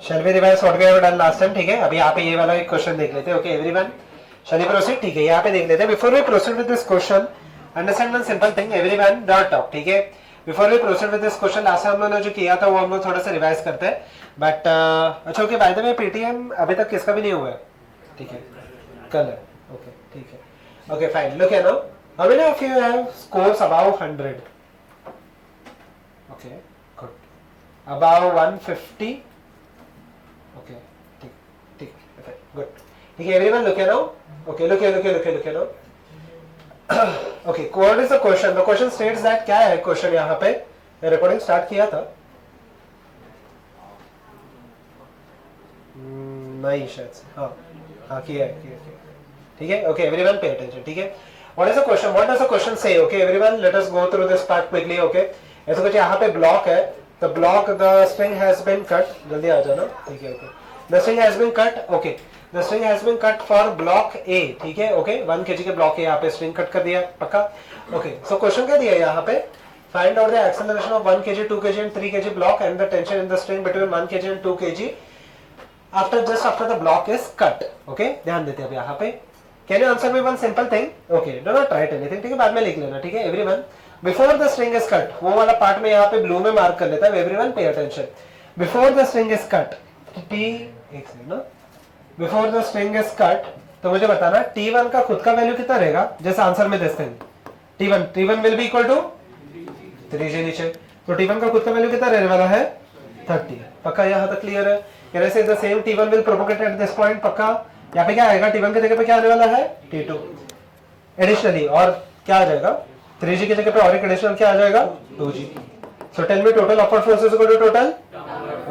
Shell we revise what we have done last time, ठीक है। अभी यहाँ पे ये वाला एक क्वेश्चन देख लेते हैं, okay everyone, shall we proceed, ठीक है। यहाँ पे देख लेते हैं, before we proceed with this question understand one simple thing everyone, डॉट टॉक, ठीक है। Before we proceed with this question last time हम लोगों ने जो किया था वो हम लोग थोड़ा सा रिवाइज करते हैं, बट अच्छा okay, bye the way PTM अभी तक किसका भी नहीं हुआ है, ठीक है, कल है, ओके ठीक है, okay fine. Look here now, how many of you have scores above 100? Okay good, above 150, okay ठीक ठीक गुड, ठीक है everyone. Look here now, okay look here now, okay what is the question? The question states that, क्या है question यहाँ पे, recording start किया था नहीं शायद से, हाँ किया है, ठीक है, ओके एवरीवन पे अटेंशन, ठीक है। What is the question, what does the question say, okay everyone, let us go through this part quickly, okay. ऐसा कुछ यहाँ पे ब्लॉक है, the block, the string has been cut, जल्दी आ जाना, ठीक है, okay. The string has been cut, okay, the string has been cut for block A, ठीक है, ओके। 1 kg के ब्लॉक है, यहाँ पे स्ट्रिंग कट कर दिया, पक्का, ओके। सो क्वेश्चन क्या दिया है यहाँ पे, find out the acceleration of 1 kg, 2 kg and 3 kg block and the tension in the string between 1 kg and 2 kg just after the block is cut, okay। ध्यान देते हैं अब यहाँ पे, can you answer me one simple thing, okay, do not write anything, ठीक है, बाद में लिख लेना, ठीक है everyone. Before the string is cut, वो वाला पार्ट में यहाँ पे ब्लू में मार्क कर लेता है, everyone pay attention. Before the string is cut, एक सेकंड ना, before the string is cut, तो मुझे बताना T1 का खुद का वैल्यू कितना रहेगा, जैसे आंसर में देखते हैं, T1 will be equal to 3G नीचे, तो T1 का खुद का वैल्यू कितना रहने वाला है 30, पक्का, यहाँ तक क्लियर है। से the same T1 will propagate at this point, पक्का। यहाँ पे क्या आएगा, T1 की जगह पे क्या आने वाला है T2 एडिशनली, और क्या आ जाएगा 3G की जगह पे और एक एडिशनल क्या आ जाएगा 2G। So tell me total upward force is equal to total,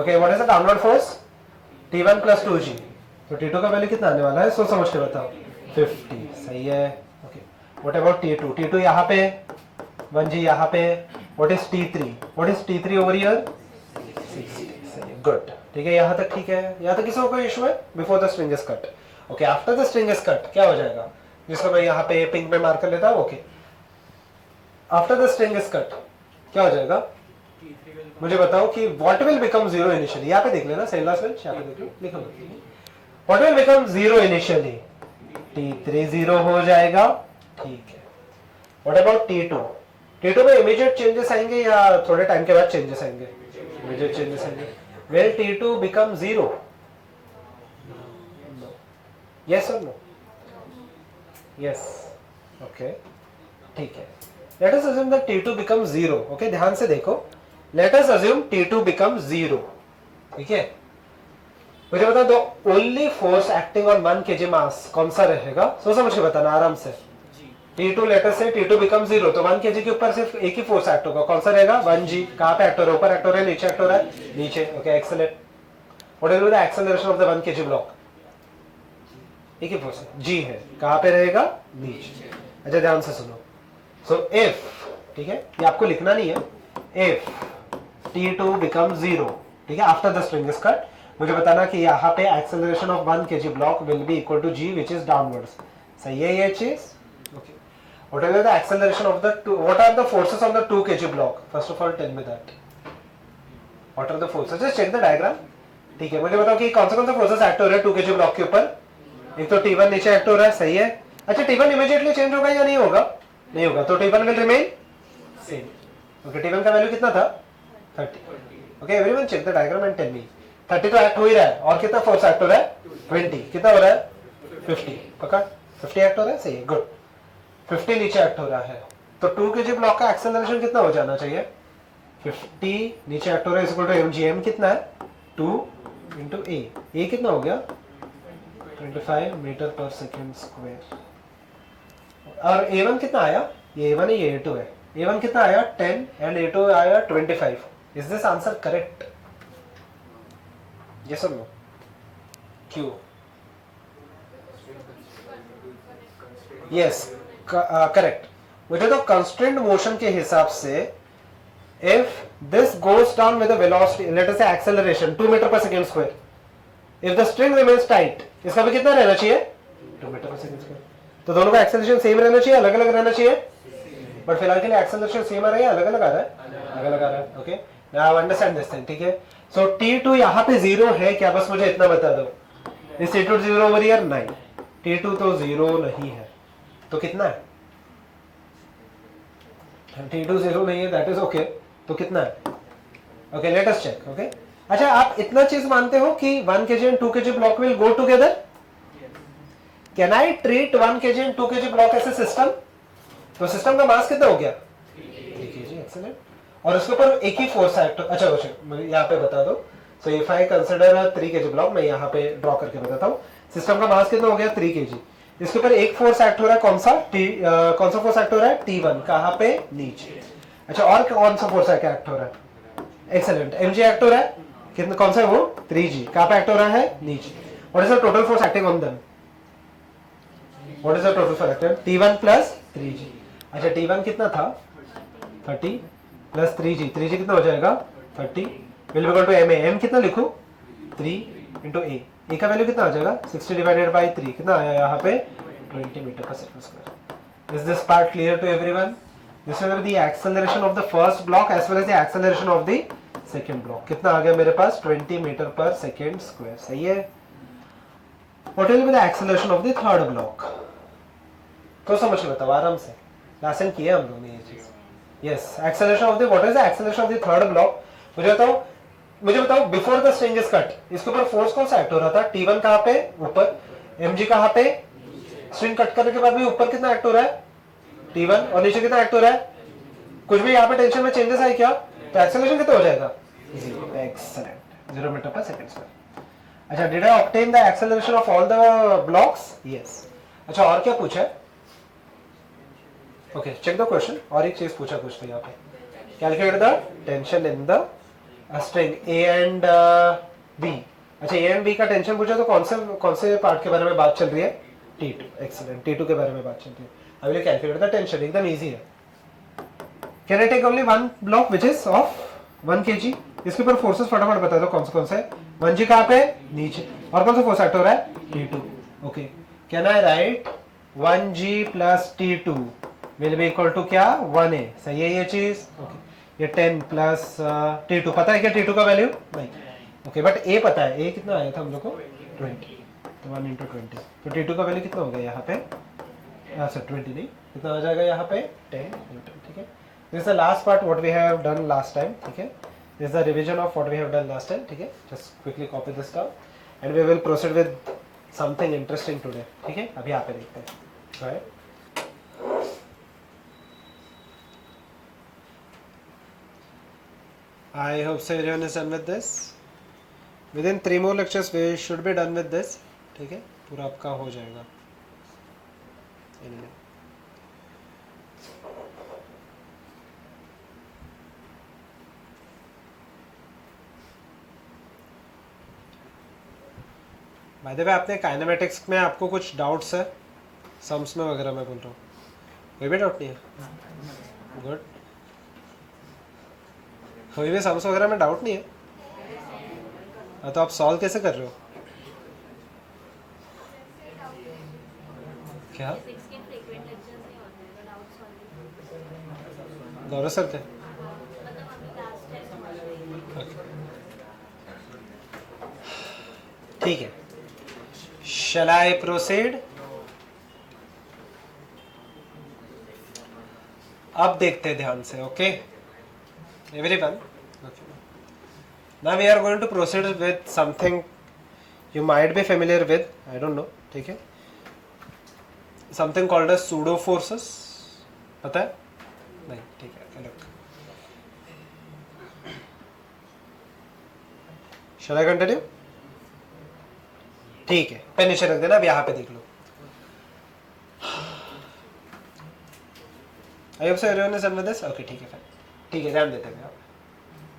okay what is the downward force, T1 plus 2G, तो T2 का वैल्यू कितना आने वाला है, सोच समझ के बताओ, 50, सही है, ओके। व्हाट अबाउट T2 यहाँ पे 1G यहाँ पे, what is T3 over here 60, good, ठीक है, यहाँ तक ठीक है, यहाँ तक किसी को कोई इशू है। Before the string is cut, okay, after the string is cut क्या हो जाएगा, जिसको मैं यहाँ पे पिंक में मार्क कर लेता हूँ, okay. After the string is cut क्या हो जाएगा, मुझे बताओ कि what will become zero initially, यहाँ पे देख लेना, सेम लास्ट बेंच, यहाँ पे देख लो, लिखो, what will become zero initially, T3 0 हो जाएगा, ठीक है। व्हाट अबाउट T2 में इमीडिएट चेंजेस आएंगे या थोड़े टाइम के बाद चेंजेस आएंगे, इमीडिएट चेंजेस आएंगे। Will T2 become 0? No. Yes or no? Yes. Okay. ठीक है। Let us assume that T2 becomes 0. Okay, ध्यान से देखो। Let us assume T2 becomes 0. ठीक है। मुझे बता दो, only force acting on 1 kg mass कौन सा रहेगा? समझ के बताना आराम से। T2 लेटर से T2 becomes 0, तो 1 kg के ऊपर सिर्फ एक ही फोर्स एक्ट होगा, कौन सा रहेगा 1G। कहाँ पे एक्ट हो रहा है, ऊपर एक्ट हो रहा है, नीचे एक्ट हो रहा है, नीचे, okay accelerate. What will be the acceleration of the 1 kg block, एक ही फोर्स है, G है, कहाँ पे रहेगा नीचे। अच्छा ध्यान से सुनो, सो इफ, ठीक है, ये आपको लिखना नहीं है, इफ T2 becomes 0, ठीक है, after the string is cut, मुझे बताना कि यहाँ पे acceleration of 1 kg block will be equal to G which is downwards, सही है ये चीज, okay. What are the acceleration of the two? What are the forces on the 2 kg block? First of all, tell me that. What are the forces? Just check the diagram. ठीक है, मुझे बताओ कि कौन से फोर्सेस एक्ट हो रहे हैं 2 kg ब्लॉक के ऊपर। एक तो T1 नीचे एक्ट हो रहा है, सही है। अच्छा T1 इमीडिएटली चेंज होगा या नहीं होगा, नहीं होगा, तो T1 will remain same, okay. T1 का वैल्यू कितना था 30, okay everyone check the diagram and tell me, 30 तो एक्ट हो ही रहा है, और कितना फोर्स एक्ट हो रहा है 20, कितना हो रहा है 50, पक्का 50 एक्ट हो रहा है, सही है, गुड। 50 नीचे एक्ट हो रहा है, तो 2 kg ब्लॉक का एक्सेलरेशन कितना हो जाना चाहिए, 50 नीचे एक्ट हो रहा है इक्वल टू mg, m कितना है 2 इंटू ए कितना हो गया 25 मीटर पर सेकेंड स्क्वायर, और a1 कितना आया, ये a1 है ये a2 है, a1 कितना आया 10 एंड a2 आया 25। Is this answer correct, yes और नो, क्यों, यस करेक्ट। मुझे तो कंस्ट्रेंट मोशन के हिसाब से if this goes down with the velocity, late us से acceleration 2 metre per second square, if the string remains tight, इसका भी कितना रहना चाहिए 2 मीटर पर सेकंड स्क्वायर, तो दोनों का एक्सेलरेशन सेम रहना चाहिए, अलग अलग रहना चाहिए, बट फिलहाल के लिए एक्सेलरेशन सेम आ रहा है, अलग अलग आ रहा है, अलग अलग आ रहा है, okay. Now understand this thing, ठीक है। सो T2 यहाँ पे 0 है क्या, बस मुझे इतना बता दो। इस T2 0 ओवर हियर? नहीं, T2 तो 0 नहीं है, तो कितना है? T2 0 नहीं है, दैट इज ओके, तो कितना है? Okay, let us check. Okay, अच्छा आप इतना चीज मानते हो कि 1 kg and 2 kg block will go together? Can I treat 1 kg and 2 kg block as a system? तो सिस्टम का मास कितना हो गया? 3 kg, एक्सीलेंट। और उसके ऊपर एक ही फोर्स एक्ट, अच्छा यहाँ पे बता दो। So if I consider 3 kg block, मैं यहाँ पे ड्रॉ करके बताता हूँ। सिस्टम का मास कितना हो गया? 3 kg। इसके ऊपर एक फोर्स एक्ट हो रहा है, कौन सा? कौन सा फोर्स एक्ट हो रहा है? T1। कहाँ पे? नीचे। अच्छा, और कौन सा फोर्स एक्ट हो रहा है? एक्सेलेंट, mg एक्ट हो रहा है। कितना, कौन सा है वो? 3g। कहाँ पे एक्ट हो रहा है? नीचे। What is the total force acting on them? What is the total force acting? T1 plus 3g। अच्छा, T1 कितना था? 30 प्लस 3g, 3g कितना हो जाएगा? 30 will be equal to ma। m कितना लिखूं? 3 इंटू a का वैल्यू कितना आ जाएगा? 60 डिवाइडेड बाई 3, कितना आया यहाँ पे? 20 metre per second square. Is this part clear to everyone? This will be the acceleration of the first block as well as the acceleration of the second block. कितना आ गया मेरे पास? 20 मीटर पर सेकंड स्क्वायर। सही है। What will be the acceleration of the third block? तो समझ के बताओ आराम से, लास्ट टाइम किया हम लोगों ने ये चीज। Yes, acceleration of the, what is the acceleration of the third block? मुझे बताओ before the string is cut, इसके ऊपर फोर्स कौन सा एक्ट हो रहा था? T1 कहाँ पे? ऊपर। mg कहाँ पे? स्ट्रिंग कट करने के बाद भी ऊपर कितना एक्ट हो रहा है? T1। और नीचे कितना एक्ट हो रहा है? कुछ भी यहाँ पे टेंशन में चेंजेस आए क्या? तो एक्सेलरेशन कितना हो जाएगा? 0। Excellent, 0 metre per second square. अच्छा, did I obtain the acceleration of all the blocks? Yes. अच्छा, और क्या पूछा है? Okay, check the question. और एक चीज पूछा कुछ तो यहाँ पे, calculate the tension in the string A and B। अच्छा, A एंड B का टेंशन पूछा, तो कौन से पार्ट के बारे में बात चल रही है? T2। एक्सीलेंट, T2 के बारे में बात चल रही है। I will calculate the tension, एकदम इजी है। Can I take only one block which is of 1 kg? इसके ऊपर फोर्सेस फटाफट बता दो कौन से? 1g कहाँ पे? नीचे। और कौन सा फोर्स एक्ट हो रहा है? T2। Okay, can I write 1g plus T2 will be equal to क्या? 1a। सही है ये चीज? ओके, ये 10 प्लस T2, पता है क्या T2 का वैल्यू? नहीं। ओके, बट A पता है। A कितना आया था हम लोग को? 20, तो 1 इंटू 20। तो T2 का वैल्यू कितना हो गया यहाँ पे? अच्छा, 20 नहीं, कितना आ जाएगा यहाँ पे? 10 न्यूटन। ठीक है, this is the last part what we have done last time. ठीक है, this is the revision of what we have done last time. ठीक है, just quickly copy this down and we will proceed with something interesting today. ठीक है, अभी यहाँ पे देखते हैं। Right, I hope so everyone is done with this. Within 3 more lectures we should be done with this. ठीक है, पूरा आपका हो जाएगा। बाय द वे, आपने काइनेमेटिक्स में आपको कुछ डाउट्स है? सम्स में वगैरह मैं बोल रहा हूँ, कोई भी डाउट नहीं है? गुड, कोई भी सम्स वगैरह में डाउट नहीं है? तो आप सॉल्व कैसे कर रहे हो? क्या गौरव सर थे? ठीक है, शैल आई प्रोसीड? अब देखते हैं ध्यान से। Okay everyone, now we are going to proceed with something you might be familiar with, I don't know. ठीक है, something called as pseudo forces, पता है? नहीं, ठीक है, look, shall I continue? ठीक है, पेन नीचे रख देना, अब यहाँ पे देख लो। I hope so everyone is done with this. Okay, ठीक है, ठीक है, ध्यान देते हैं।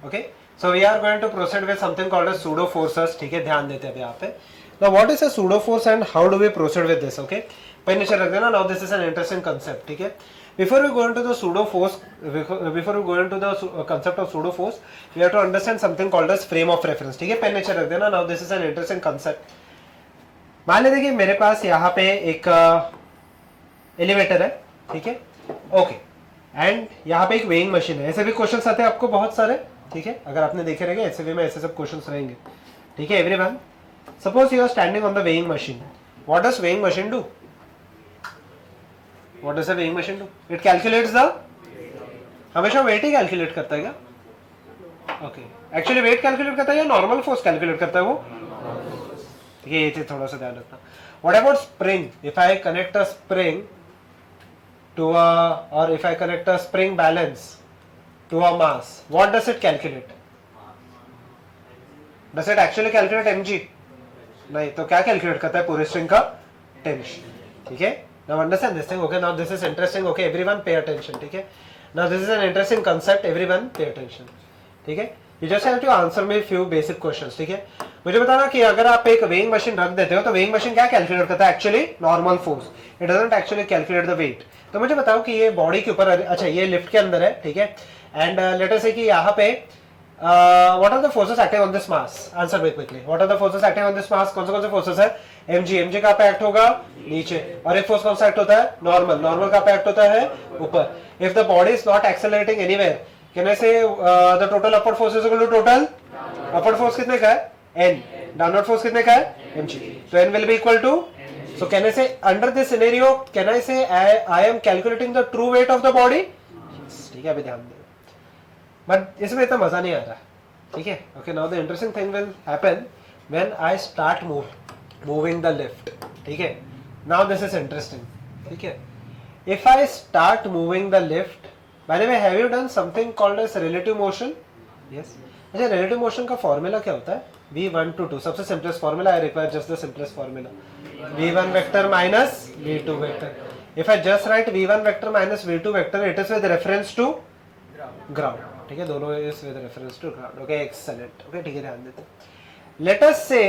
Okay, so we are going to proceed with something called as pseudo forces. ठीक है, ध्यान देते हैं अभी यहाँ पे। Now what is a pseudo force and how do we proceed with this? Okay, pen नीचे रख देना। Now this is an interesting concept. ठीक है, before we go into the pseudo force, before we go into the concept of pseudo force, we have to understand something called as frame of reference. ठीक है, pen नीचे रख देना। Now this is an interesting concept. मान लेते कि मेरे पास यहाँ पे एक एलिवेटर है। ठीक है, ओके, एंड यहाँ पे एक वेइंग मशीन है। ऐसे भी क्वेश्चंस आते हैं आपको बहुत सारे। ठीक है, अगर आपने देखे रहेंगे एसएवी में ऐसे सब क्वेश्चंस रहेंगे, ठीक है everyone. Suppose you are standing on the weighing machine, what does weighing machine do? What does the weighing machine do? It calculates the, हमेशा वेट ही कैलकुलेट करता है क्या? ओके, एक्चुअली वेट कैलकुलेट करता है या नॉर्मल फोर्स कैलकुलेट करता है वो? ये चीज थोड़ा सा ध्यान रखना। What about spring? If I connect a spring to a, or if I connect a spring balance to a mass, what does it calculate? Does it actually calculate mg? नहीं, तो क्या calculate करता है पूरे string का? tension, ठीक है? Now understand this thing, okay? Now this is interesting, okay? Everyone pay attention, ठीक है? Now this is an interesting concept, everyone pay attention, ठीक है? You just have to answer me few basic questions, ठीक है? मुझे बताना कि अगर आप एक वेइंग मशीन रख देते हो तो वेइंग मशीन क्या कैलकुलेट करता है? Actually normal force, it doesn't actually calculate the weight. तो मुझे बताओ कि ये बॉडी के ऊपर, अच्छा ये लिफ्ट के अंदर है, ठीक है, एंड लेट अस से कि यहाँ पे what are the forces acting on this mass? Answer me quickly, what are the forces acting on this mass? कौन से फोर्सेस है? mg, mg कहाँ पे एक्ट होगा? नीचे। और एक फोर्स कौन सा एक्ट होता है? नॉर्मल, नॉर्मल कहाँ पे एक्ट होता है? ऊपर। If the body is not accelerating anywhere, can I say the total upward force is equal to total upward force कितने का है? n, डाउनवर्ड फोर्स कितने का है? mg, तो n will be equal to, so can I say under this scenario can I say I am calculating the true weight of the body? ठीक है, अभी ध्यान दे, बट इसमें इतना मजा नहीं आ रहा, ठीक है? Okay, now the interesting thing will happen when I start moving the lift, ठीक है? नाउ दिस इज इंटरेस्टिंग, ठीक है? If I start moving the lift, by the way have you done something called as relative motion? Yes. अच्छा, relative motion का formula क्या होता है? v1 to 2, सबसे simplest formula, I require just the simplest formula, v1 vector minus v2 vector. If I just write v1 vector minus v2 vector, it is with reference to ground, ठीक है? दोनों is with reference to ground, okay, excellent, okay, ठीक है, ध्यान देते हैं। Let us say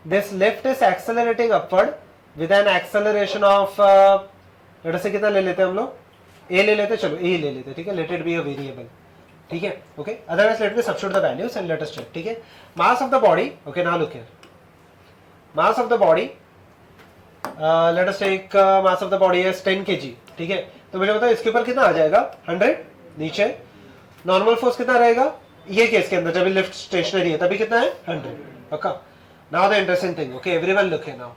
this lift is accelerating upward with an acceleration of, let us say कितना ले लेते हैं हम लोग? a ले लेते, चलो a ले लेते, ठीक है? Let it be a variable, ठीक है, okay, otherwise let me substitute the values and let us check, ठीक है? Mass of the body, okay, now look here, mass of the body, let us take mass of the body is 10 kg, ठीक है? तो मुझे बताओ इसके ऊपर कितना आ जाएगा? 100, नीचे नॉर्मल फोर्स कितना रहेगा? ये केस के अंदर जब लिफ्ट स्टेशनरी है तभी कितना है? 100, पक्का? Now the interesting thing, okay everyone look here now,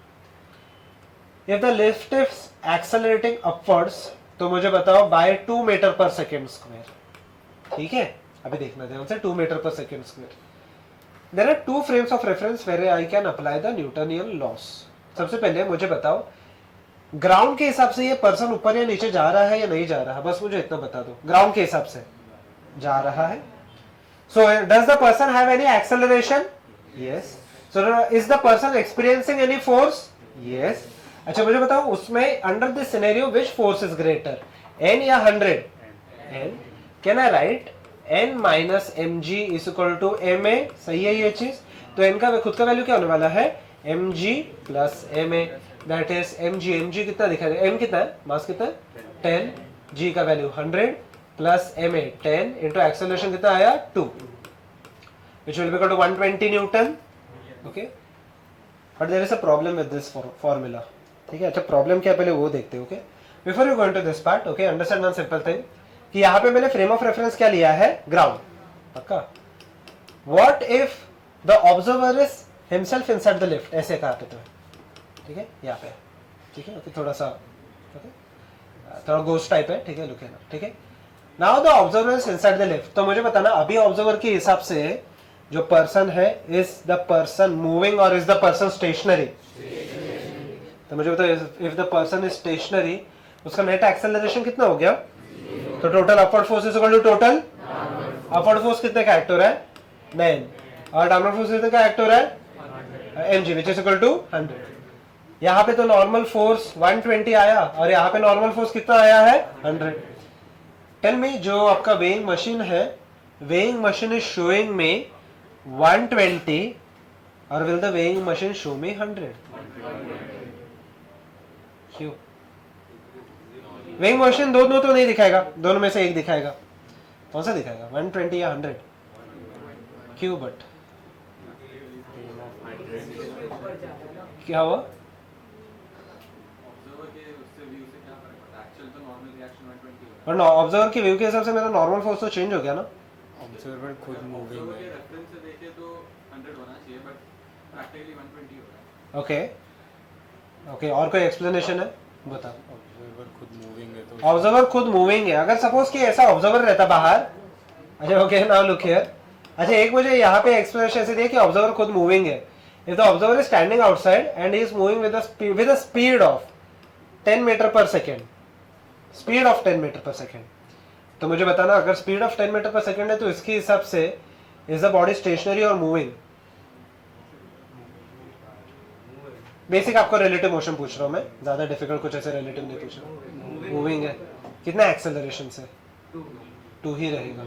if the lift is accelerating upwards, तो मुझे बताओ by 2 metre per second square, ठीक है? अभी देखना ध्यान से, 2 metre per second square. There are 2 frames of reference where I can apply the Newtonian laws. सबसे पहले मुझे बताओ ग्राउंड के हिसाब से ये पर्सन ऊपर या नीचे जा रहा है या नहीं जा रहा है? बस मुझे इतना बता दो, ग्राउंड के हिसाब से जा रहा है। So does the person have any acceleration? Yes. So is the person experiencing any force? Yes. अच्छा मुझे बताओ उसमें under this scenario which force is greater, n या 100? n। Can I write n minus mg is equal to ma? सही है ये चीज? तो n का खुद का वैल्यू क्या होने वाला है? mg plus ma, that is mg कितना दिखा रहा है? m कितना है? मास कितना है? 10, g का value 100 plus ma 10 into acceleration कितना आया? 2, which will be equal to 120 newton, okay? But there is a problem with this formula, ठीक है? अच्छा प्रॉब्लम क्या है पहले वो देखते हैं, okay? Before you go into this part, okay, understand one simple thing कि यहाँ पे मैंने फ्रेम ऑफ रेफरेंस क्या लिया है? ग्राउंड, पक्का? What if the observer is himself inside the lift, ऐसे कहा पे तो, ठीक है? यहाँ पे, ठीक है, ओके, थोड़ा सा, ओके, थोड़ा गोस्ट टाइप है, ठीक है? लुक हियर, ठीक है? Now the observer is inside the lift, तो मुझे बताना अभी ऑब्जर्वर के हिसाब से जो पर्सन है, इज द पर्सन मूविंग और इज द पर्सन स्टेशनरी? तो मुझे बताओ if the person is stationary, उसका नेट एक्सेलरेशन कितना हो गया? तो total upward force is equal to total upward force कितने का एक्ट हो रहा है? 9, और डाउनवर्ड फोर्स कितने का एक्ट हो रहा है? mg which is equal to 100। यहाँ पे तो नॉर्मल फोर्स 120 आया और यहाँ पे नॉर्मल फोर्स कितना आया है? 100। टेल मी, जो आपका वेइंग मशीन है, वेइंग मशीन इज शोइंग में 120 और will the weighing machine show मी 100? क्यों? वेइंग मशीन दोनों तो नहीं दिखाएगा, दोनों में से एक दिखाएगा। कौन सा दिखाएगा? 120 या 100? क्यों? बट क्या हुआ? और ऑब्जर्वर के व्यू के हिसाब से मेरा नॉर्मल फोर्स तो चेंज हो गया ना? ऑब्जर्वर खुद मूविंग है। रेफरेंस से देखे तो 100 होना चाहिए बट प्रैक्टिकली 120 हो रहा है। ओके और कोई एक्सप्लेनेशन है? बता। ऑब्जर्वर खुद मूविंग है तो ऑब्जर्वर खुद मूविंग है। अगर सपोज कि ऐसा ऑब्जर्वर रहता बाहर, अच्छा ओके नाउ लुक हियर, अच्छा एक मुझे यहाँ पे एक्सप्लेनेशन ऐसे दिया कि ऑब्जर्वर खुद मूविंग है। If the observer is standing outside and is moving with a speed of 10 metre per second, speed of 10 metre per second, तो मुझे बताना अगर speed of 10 metre per second है तो इसके हिसाब से इज द बॉडी स्टेशनरी और मूविंग? बेसिक आपको रिलेटिव मोशन पूछ रहा हूं मैं, ज्यादा डिफिकल्ट कुछ ऐसे रिलेटिव नहीं पूछ रहा। मूविंग है, कितना एक्सेलरेशन से? 2 ही रहेगा,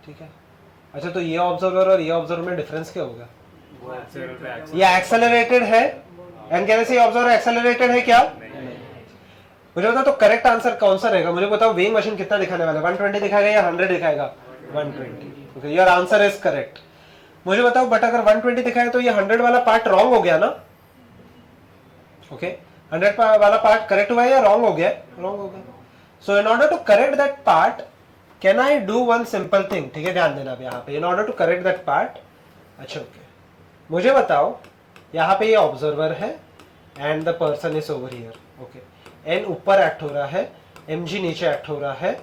ठीक है। अच्छा तो ये ऑब्जर्वर और ये ऑब्जर्वर में डिफरेंस क्या होगा? वो ऑब्जर्वर पे ये एक्सेलरेटेड है एंड कहने से ये ऑब्जर्वर एक्सेलरेटेड है क्या? मुझे बताओ तो करेक्ट आंसर कौन सा रहेगा? मुझे बताओ वेइंग मशीन कितना दिखाने वाला है, 120 दिखाएगा या 100 दिखाएगा? 120। Okay your answer is correct. मुझे बताओ बट अगर 120 दिखाए तो ये 100 वाला पार्ट रॉन्ग हो गया ना? ओके 100 वाला पार्ट करेक्ट हुआ है या रॉन्ग हो गया? रॉन्ग हो गया। So in order to correct that part can I do one simple thing, ठीक है ध्यान देना अब यहाँ पे, in order to correct that part. अच्छा ओके मुझे बताओ यहाँ पे ये ऑब्जर्वर है and the person is over here, okay N ऊपर एक्ट हो रहा है, mg नीचे एक्ट हो रहा है।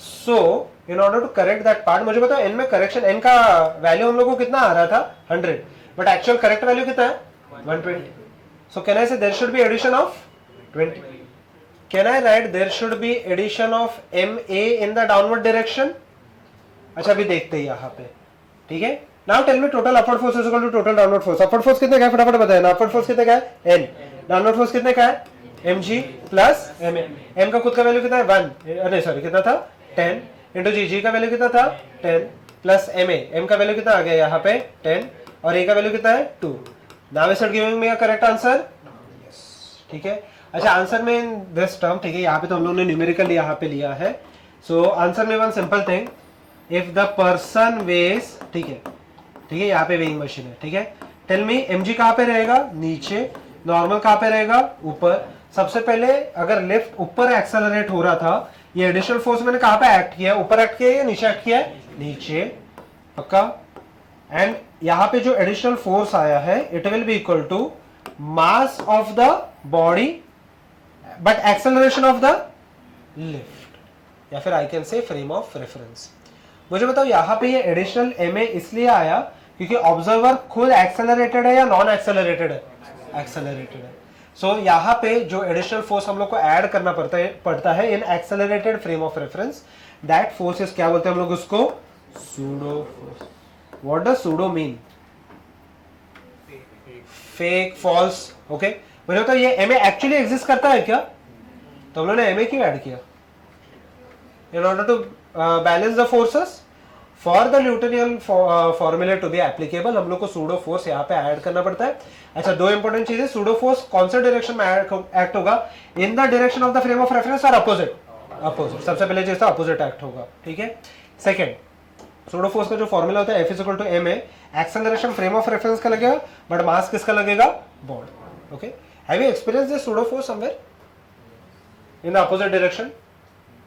So in order to correct that part मुझे बताओ एन में करेक्शन, एन का वैल्यू हम लोग को कितना आ रहा था 100 बट एक्चुअल करेक्ट वैल्यू कितना है 120। सो can I say there should be addition of 20। Can I write there should be addition of ma in the downward direction? अच्छा अभी देखते हैं यहाँ पे, ठीक है। Now tell me total upward force is equal to total downward force. Upward force कितने का है फटाफट बताएं ना। अपवर्ड फोर्स कितने का है n, डाउनवर्ड फोर्स कितने का है mg प्लस ma। m का खुद का वैल्यू कितना है 1, नहीं सॉरी कितना था 10 इंटू g का वैल्यू कितना था 10 प्लस ma, m का वैल्यू कितना आ गया यहाँ पे 10 और a का वैल्यू कितना है 2। Now it giving me a correct answer, ठीक है। अच्छा आंसर में इन दिस टर्म, ठीक है यहाँ पे तो हम लोगों ने न्यूमेरिकल यहाँ पे लिया है। सो आंसर में one simple thing, if the person weighs, ठीक है यहाँ पे वेइंग मशीन है, ठीक है। टेल मी mg कहाँ पे रहेगा? नीचे। नॉर्मल कहाँ पे रहेगा? ऊपर। सबसे पहले अगर लिफ्ट ऊपर एक्सेलरेट हो रहा था, ये एडिशनल फोर्स मैंने कहाँ पे एक्ट किया? ऊपर एक्ट किया या नीचे एक्ट किया है? नीचे, पक्का। एंड यहाँ पे जो एडिशनल फोर्स आया है it will be equal to mass of the body but acceleration of the lift, या फिर I can say frame of reference. मुझे बताओ यहाँ पे ये एडिशनल ma इसलिए आया क्योंकि ऑब्जर्वर खुद एक्सेलरेटेड है या नॉन एक्सेलरेटेड है? एक्सेलरेटेड है। सो यहाँ पे जो एडिशनल फोर्स हम लोग को ऐड करना पड़ता है in accelerated frame of reference, that force is क्या बोलते हैं हम लोग उसको? Pseudo force. What does pseudo mean? Fake, false, okay. मुझे बताओ ये ma एक्चुअली एग्जिस्ट करता है क्या? तो हम लोगों ने ma क्यों ऐड किया? In order to balance the forces for the Newtonian formula to be applicable, हम लोग को सूडो फोर्स यहाँ पे ऐड करना पड़ता है। अच्छा दो इंपॉर्टेंट चीजें, सूडो फोर्स कौन सा डायरेक्शन में एक्ट होगा? In the direction of the frame of reference और अपोजिट? अपोजिट। सबसे पहले चीज अपोजिट एक्ट होगा, ठीक है। सेकंड, सूडो फोर्स का जो फॉर्मूला होता है F equal to ma, acceleration frame of reference का लगेगा बट मास किसका लगेगा? Body, okay. Have you experienced this pseudo force somewhere in the opposite direction?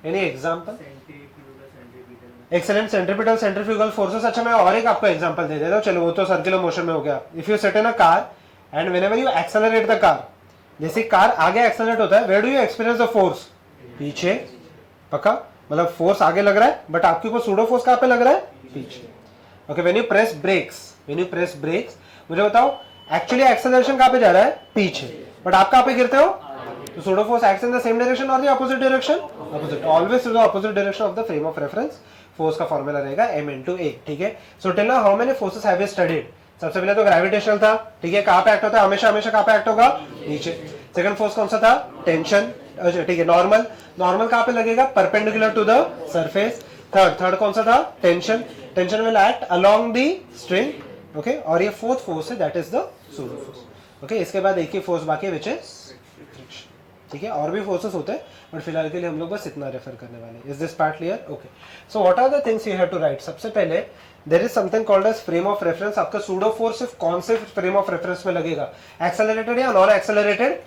Any example? Excellent, centripetal, centrifugal forces. अच्छा मैं और एक आपको एग्जांपल दे देता हूं, चलो वो तो सर्कुलर मोशन में हो गया। If you sit in a car and whenever you accelerate the car, जैसे कार आगे एक्सेलरेट होता है, where do you experience the force? पीछे, पक्का। मतलब फोर्स आगे लग रहा है बट आपके ऊपर सूडो फोर्स कहां पे लग रहा है? पीछे, ओके। व्हेन यू प्रेस ब्रेक्स, मुझे बताओ एक्चुअली एक्सेलरेशन कहां पे जा रहा है? पीछे, बट आप कहां पे गिरते हो? तो pseudo force acts in the same direction और the opposite direction? Opposite, always to the opposite direction of the frame of reference. Force का फॉर्मूला रहेगा m into a, ठीक है। So tell now how many forces have you studied? सबसे पहले तो gravitational था, ठीक है। कहां पे एक्ट होता है? हमेशा कहां पे एक्ट होगा? नीचे। सेकंड फोर्स कौन सा था? टेंशन, ठीक है। नॉर्मल कहां पे लगेगा? Perpendicular to the surface. Third कौन सा था? Tension will act along the string, okay. और ये फोर्थ फोर्स है, that is the pseudo force, okay. इसके बाद एक ही फोर्स बाकी है विच इज फ्रिक्शन, ठीक है। और भी फोर्सेस होते हैं बट फिलहाल के लिए हम लोग बस इतना रेफर करने वाले। Is this part clear? Okay. So what are the things you have to write? सबसे पहले there is something called as frame of reference. आपका सूडो फोर्स सिर्फ कौन से फ्रेम ऑफ रेफरेंस में लगेगा? एक्सेलरेटेड या नॉन एक्सेलरेटेड?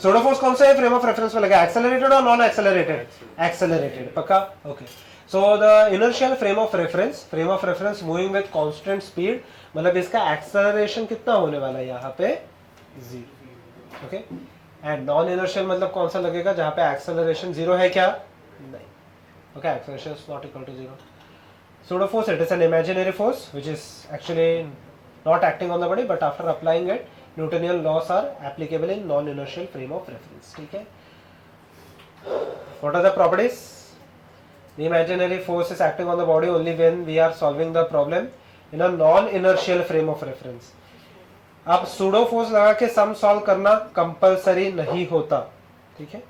सूडो फोर्स कौन से फ्रेम ऑफ रेफरेंस में लगेगा? एक्सेलरेटेड और नॉन एक्सेलरेटेड? एक्सेलरेटेड, पक्का, okay. So the inertial frame of reference moving with constant speed, मतलब इसका एक्सेलरेशन कितना होने वाला है यहाँ पे 0, ओके। एंड नॉन इनर्शियल मतलब कौन सा लगेगा जहाँ पे एक्सेलरेशन 0 है क्या, नहीं, okay, acceleration is not equal to 0. Pseudo force, it is an imaginary force which is actually not acting on the body, but after applying it, Newtonian laws are applicable in non-inertial frame of reference. ठीक है? What are the properties? The imaginary force is acting on the body only when we are solving the problem in a non-inertial frame of reference. आप pseudo force लगा के sum solve करना compulsory नहीं होता, ठीक है?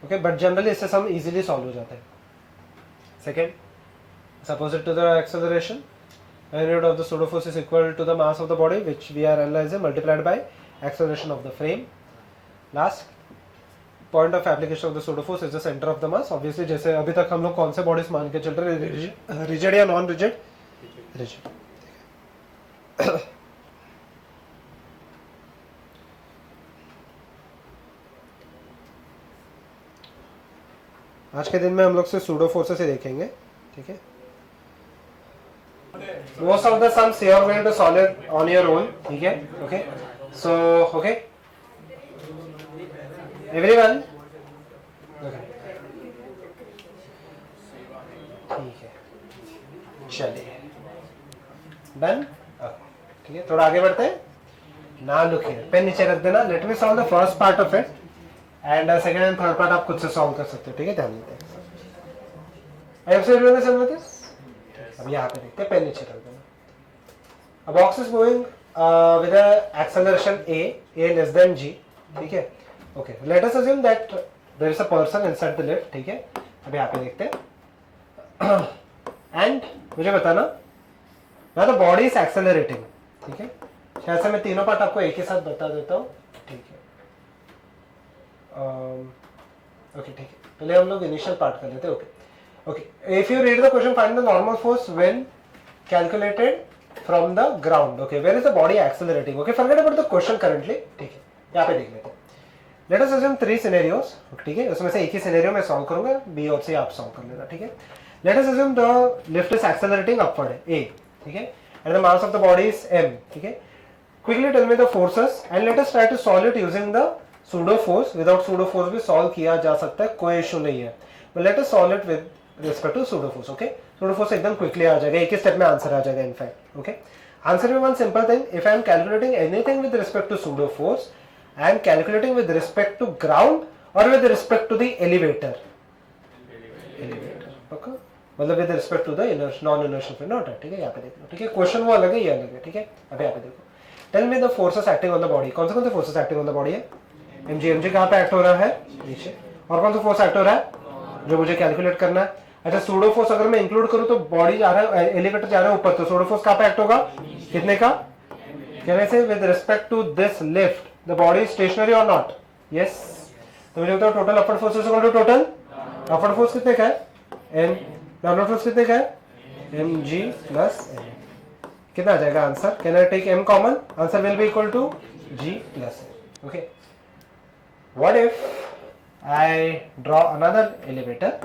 Okay, but generally इससे sum easily solve हो जाता है. Second, opposite to the acceleration, magnitude of the pseudo force is equal to the mass of the body, which we are analyzing, multiplied by acceleration of the frame. Last point of application of the pseudo force is the center of the mass. Obviously जैसे अभी तक हम लोग कौन से bodies मान के चल रहे हैं, रिजिड या नॉन रिजिड, रिजिड. आज के दिन में हम लोग से pseudo forces ही देखेंगे, ठीक है. Most of the sums you are going to solve it on your own, ठीक है, okay. So okay, everyone, okay, ठीक है, चलिए, done, ठीक है. थोड़ा आगे बढ़ते हैं. Now look here, पेन नीचे रख देना. Let me solve the first part of it, and second and third part आप खुद से solve कर सकते हो, ठीक है. ध्यान देते हैं. I have said this and this. अब यहाँ पे देखते हैं, पेन नीचे रख देना. A box is moving with a acceleration a less than g, ठीक है. Okay, let us assume that there is a person inside the lift, ठीक है. अब यहाँ पे देखते हैं. And मुझे बताना, now the body is accelerating, ठीक है. शायद से मैं तीनों पार्ट आपको एक ही साथ बता देता हूँ, ठीक है. ओके, ठीक है. पहले हम लोग इनिशियल पार्ट कर लेते हैं. Okay. Okay, if you read the question, find the normal force when calculated from the ground. Okay, where is the body accelerating? Okay, forget about the question currently. ठीक है, यहाँ पे देख लेते हैं. Let us assume 3 scenarios. ठीक है, उसमें से एक ही सिनेरियो मैं सॉल्व करूंगा, बी और सी आप सॉल्व कर लेना, ठीक है. Let us assume the lift is accelerating upward, A, ठीक है, and the mass of the body is m, ठीक है. Quickly tell me the forces and let us try to solve it using the pseudo force. Without pseudo force भी solve किया जा सकता है, कोई इशू नहीं है. But let us solve it with respect to pseudo force. Okay, pseudo force एकदम quickly आ जाएगा, एक ही स्टेप में आंसर आ जाएगा. In fact, okay, answer में one simple thing. If I am calculating anything with respect to pseudo force, I am calculating with respect to ground or with respect to the elevator. Elevator. Okay, मतलब with respect to the non-inertial frame. Not ठीक है, यहाँ पे देखो, ठीक है. Question वो अलग है, ये अलग है, ठीक है. अब यहाँ पे देखो. Tell me the forces acting on the body. कौन से forces acting on the body है? mg कहाँ पे एक्ट हो रहा है? नीचे. और कौन सा फोर्स एक्ट हो रहा है जो मुझे कैलकुलेट करना है? अच्छा, सूडो फोर्स अगर मैं इंक्लूड करूं तो बॉडी जा रहा है, एलिवेटर जा रहा है ऊपर, तो सूडो फोर्स कहां पे एक्ट होगा? कितने का? कहने से with respect to this lift the body stationary और नॉट? यस. तो मुझे बताओ total upward force is equal to total upward force कितने का है? एन. डाउनवर्ड फोर्स कितने का है? mg plus n. कितना आ जाएगा answer? Can I take m common? Answer will be equal to g plus n. Okay, what if I draw another elevator?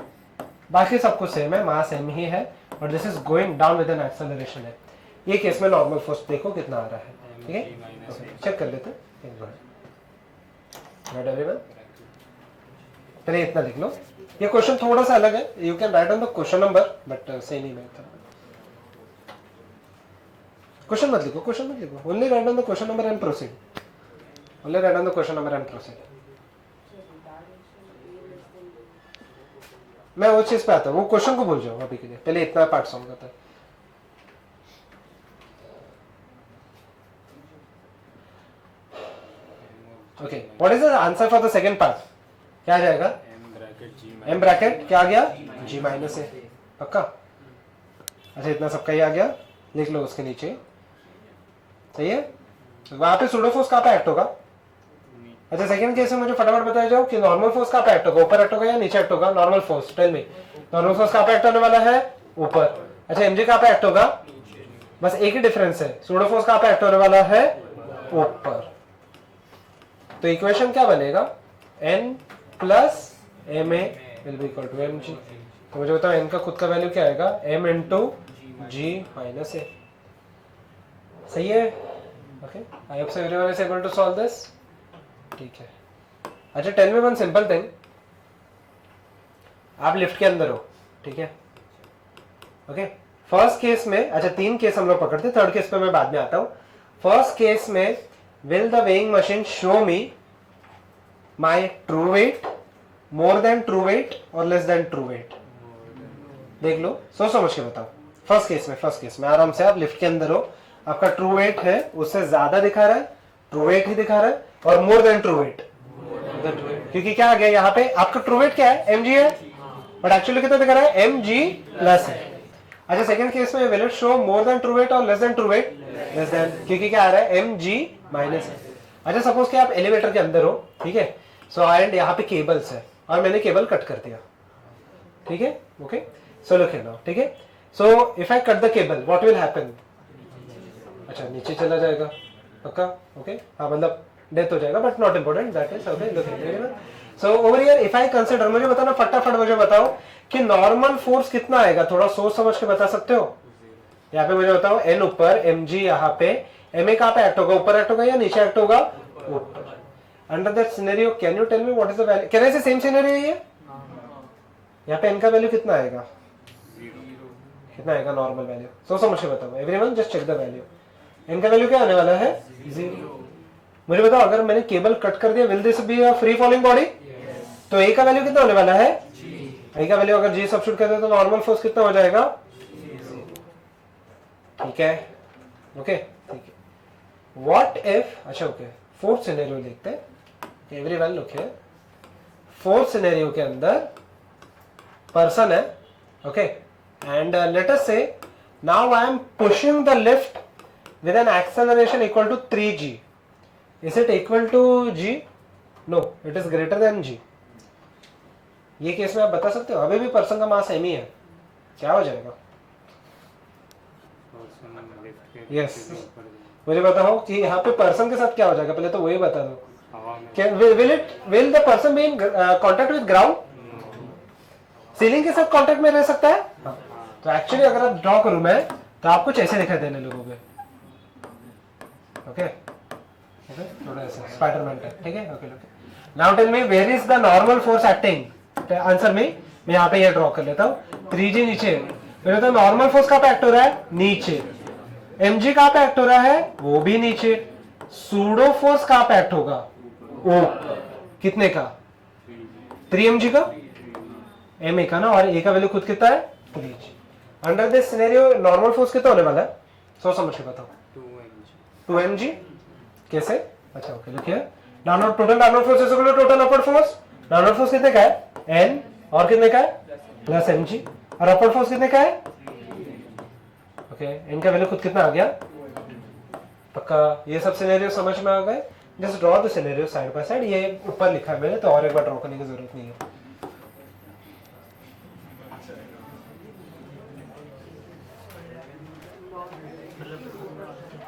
बाकी सब कुछ सेम है, मास m ही है, और this is going down with an acceleration है. ये केस में normal force देखो कितना आ रहा है, ठीक है. चेक कर लेते हैं. पहले इतना लिख लो. ये क्वेश्चन थोड़ा सा अलग है, you can write on the question number, but same he method. Question मत लिखो, क्वेश्चन मत लिखो, only right on the question number and proceed. Only right on the question number and proceed. मैं वो चीज पे आता हूँ, वो क्वेश्चन को भूल जाओ अभी के लिए, पहले इतना पार्ट सॉल्व करता है. Okay, what is the answer for the second part? क्या आ जाएगा? m ब्रैकेट क्या आ गया? g माइनस ए. पक्का? अच्छा, इतना सबका ही आ गया, लिख लो उसके नीचे. सही है. वहां पे सूडो फोर्स कहाँ पे एक्ट होगा? अच्छा, सेकंड केस में मुझे फटाफट बताया जाओ कि नॉर्मल फोर्स कहाँ पे एक्ट होगा, ऊपर एक्ट होगा या नीचे एक्ट होगा? Normal force, tell me. Normal force कहाँ पे एक्ट होने वाला है? ऊपर. अच्छा, mg कहाँ पे एक्ट होगा? बस एक ही डिफरेंस है, सूडो फोर्स कहाँ पे एक्ट होने वाला है? ऊपर. तो इक्वेशन क्या बनेगा? n plus ma will be equal to mg. तो मुझे बताओ n का खुद का वैल्यू क्या आएगा, m into g minus a. सही है? Okay, I hope so everyone is able to solve this. ठीक है, अच्छा tell me one simple thing. आप लिफ्ट के अंदर हो, ठीक है? ओके, फर्स्ट केस में, अच्छा 3 केस हम लोग पकड़ते, थर्ड केस पे मैं बाद में आता हूं। फर्स्ट केस में will the weighing machine show me my true weight, more than true weight और लेस देन ट्रू वेट? देख लो, सोच समझ के बताओ। फर्स्ट केस में आराम से, आप लिफ्ट के अंदर हो, आपका ट्रू वेट है उससे ज्यादा दिखा रहा है, ट्रू वेट ही दिखा रहा है, और मोर देन ट्रू वेट, क्योंकि क्या आ गया यहाँ पे, आपका ट्रू वेट क्या है, mg है, बट एक्चुअली कितना दिखा रहा है, mg प्लस है। अच्छा सेकंड केस में will it show more than true weight और less than true weight? Less than, क्योंकि क्या आ रहा है, mg माइनस है। अच्छा सपोज कि आप एलिवेटर के अंदर हो, ठीक है, सो एंड यहाँ पे केबल्स है और मैंने केबल कट कर दिया, ठीक है? Okay, so look here now, ठीक है? So if I cut the cable what will happen? अच्छा नीचे चला जाएगा, पक्का? ओके, हाँ मतलब डेथ हो जाएगा, but not important, that is okay. Look here, so over here if I consider, मुझे बताना फटाफट, मुझे बताओ कि नॉर्मल फोर्स कितना आएगा, थोड़ा सोच समझ के बता सकते हो? यहाँ पे मुझे बताओ, n ऊपर, mg यहाँ पे, ma कहाँ पे एक्ट होगा, ऊपर एक्ट होगा या नीचे एक्ट होगा? ऊपर। Under that scenario can you tell me what is the value? Can I say same scenario है ये? यहाँ पे n का वैल्यू कितना आएगा, कितना आएगा नॉर्मल वैल्यू? सोच समझ के बताओ everyone, just check the value. n का वैल्यू क्या आने वाला है? 0। मुझे बताओ अगर मैंने केबल कट कर दिया, will this be a free falling body? तो a का वैल्यू कितना होने वाला है? a का वैल्यू अगर g सब्स्टिट्यूट कर दे तो नॉर्मल फोर्स कितना हो जाएगा? ठीक है, ओके, ठीक है। व्हाट इफ, अच्छा ओके, फोर्थ सिनेरियो देखते हैं। Everyone look here, fourth scenario के अंदर पर्सन है, ओके, एंड लेट अस से now I am pushing the lift with an acceleration equal to 3g. Is it equal to g? No, it is greater than g. ये case में आप बता सकते हो, अभी भी पर्सन का मास एम ही है, क्या हो जाएगा? यस, मुझे बताओ कि यहाँ पे पर्सन के साथ क्या हो जाएगा, पहले तो वही बता दो। Will the person be in contact with ground? Ceiling के साथ कॉन्टेक्ट में रह सकता है? हाँ। तो एक्चुअली अगर आप ड्रॉ करूं मैं, तो आपको ऐसे दिखाई देने लगोगे, ओके, ओके, थोड़ा ऐसा स्पाइडरमैन टाइप, ठीक है? Okay, okay. Now tell me where is the normal force acting? Answer me, मैं यहाँ पे ये ड्रॉ कर लेता हूँ, 3g नीचे, फिर तो नॉर्मल फोर्स कहाँ पे एक्ट हो रहा है? नीचे। mg कहाँ पे एक्ट हो रहा है? वो भी नीचे। सूडो फोर्स कहाँ पे एक्ट होगा? ऊपर। कितने का? 3mg का, ma का ना, और a का वैल्यू खुद कितना है? 3g। Under this scenario normal force कितना होने वाला है? सोच समझ के बताओ। 2mg। कैसे? अच्छा ओके, लिखिए, downward total downward force is equal to total upward force. Downward force कितने का है? n, और कितने का है? प्लस mg, और अपवर्ड फोर्स कितने का है? ओके, n का वैल्यू खुद कितना आ गया? पक्का ये सब सिनेरियो समझ में आ गए? Just draw the scenario side by side, ये ऊपर लिखा है मैंने, तो और एक बार ड्रॉ करने की जरूरत नहीं है।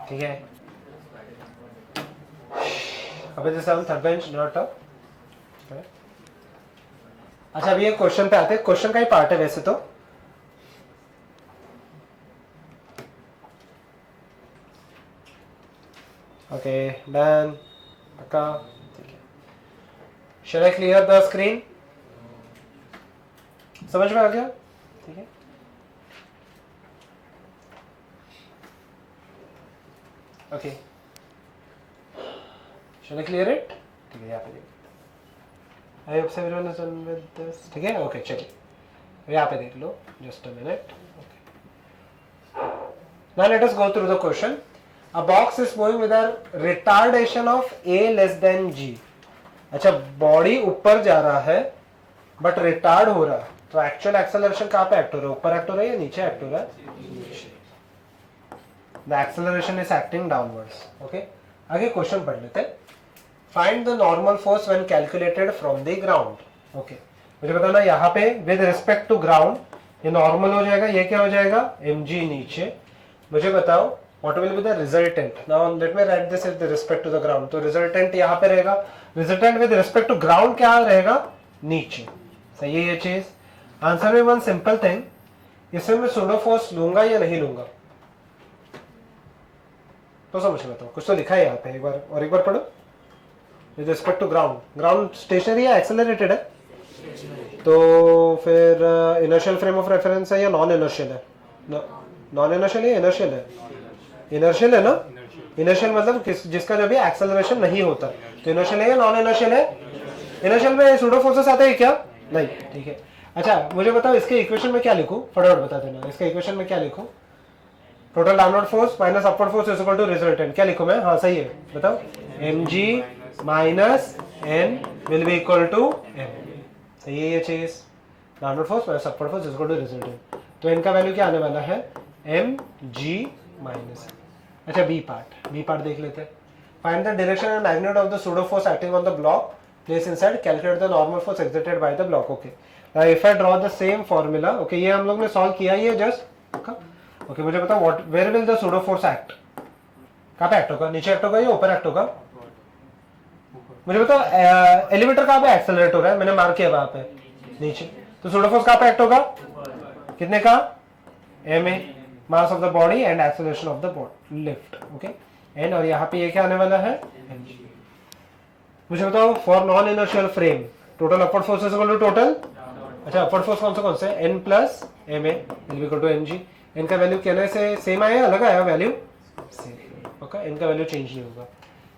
ठीक है, अभी जैसे हम थर्ड बेंच नॉट अप। अच्छा अभी ये क्वेश्चन पे आते हैं, क्वेश्चन का ही पार्ट है वैसे तो। ओके डन, पक्का, ठीक है। Shall I clear the screen? समझ में आ गया? ठीक है, okay, shall I clear it? ठीक है, यहाँ पे देखिए, I hope everyone is done with this, ठीक है? ओके चलिए यहाँ पे देख लो, just a minute, okay. Now let us go through the question. A box is moving with a retardation of a less than g। अच्छा body ऊपर जा रहा है बट रिटार्ड हो रहा है, तो एक्चुअल एक्सेलरेशन कहाँ पे एक्ट हो रहा है? ऊपर एक्ट हो रहा है या नीचे एक्ट हो रहा है? The acceleration is acting downwards. Okay. आगे क्वेश्चन पढ़ लेते हैं। Find the normal force when calculated from the ground. Okay. मुझे बताना यहाँ पे with respect to ground ये नॉर्मल हो जाएगा, ये क्या हो जाएगा? mg नीचे। मुझे बताओ what will be the resultant? Now let me write this with respect to the ground. तो resultant यहाँ पे रहेगा, resultant with respect to ground क्या रहेगा? नीचे। सही है ये चीज। आंसर में वन सिंपल थिंग, इसमें मैं सूडो फोर्स लूंगा या नहीं लूंगा तो समझ में बताओ। कुछ तो लिखा है यहाँ पे, एक बार पढ़ो। With respect to ground, ground stationary या एक्सेलरेटेड है, तो फिर इनर्शियल फ्रेम ऑफ रेफरेंस है या नॉन इनर्शियल है? नॉन इनर्शियल है, इनर्शियल है, इनर्शियल है ना। इनर्शियल मतलब जिसका जब भी एक्सेलरेशन नहीं होता, तो इनर्शियल है या नॉन इनर्शियल है? इनर्शियल में सूडो फोर्सेस आते हैं क्या? नहीं, ठीक है। अच्छा मुझे बताओ इसके इक्वेशन में क्या लिखूं, फटाफट बता देना। इसके इक्वेशन में क्या लिखूं? Total downward force minus upward force is equal to resultant. क्या लिखूं मैं? हाँ सही है, बताओ। mg minus n will be equal to m। सही है ये चीज, downward force minus upward force is equal to resultant. तो इनका वैल्यू क्या आने वाला है? mg minus. अच्छा बी पार्ट देख लेते हैं। Find the direction and magnitude of the pseudo force acting on the block place inside, calculate the normal force exerted by the block. Okay, if I draw the same formula, okay ये हम लोग ने solve किया ही है just. Okay मुझे बताओ what where will the pseudo force act? कहां पे एक्ट होगा? नीचे एक्ट होगा या ऊपर एक्ट होगा? मुझे बताओ एलिवेटर कहां पे एक्सेलरेट हो रहा है? मैंने मार्क किया वहां पे नीचे। तो सूडो फोर्स कहां पे एक्ट होगा? कितने का? ma mass of the body and acceleration of the body lift. Okay and और यहाँ पे ये क्या आने वाला है? mg। मुझे बताओ for non inertial frame total upward force is equal to total, अच्छा अपवर्ड फोर्स कौन से? n plus ma will equal to mg। n का वैल्यू कहने से सेम आया, अलग आया वैल्यू? सेम। ओके n का वैल्यू चेंज नहीं होगा।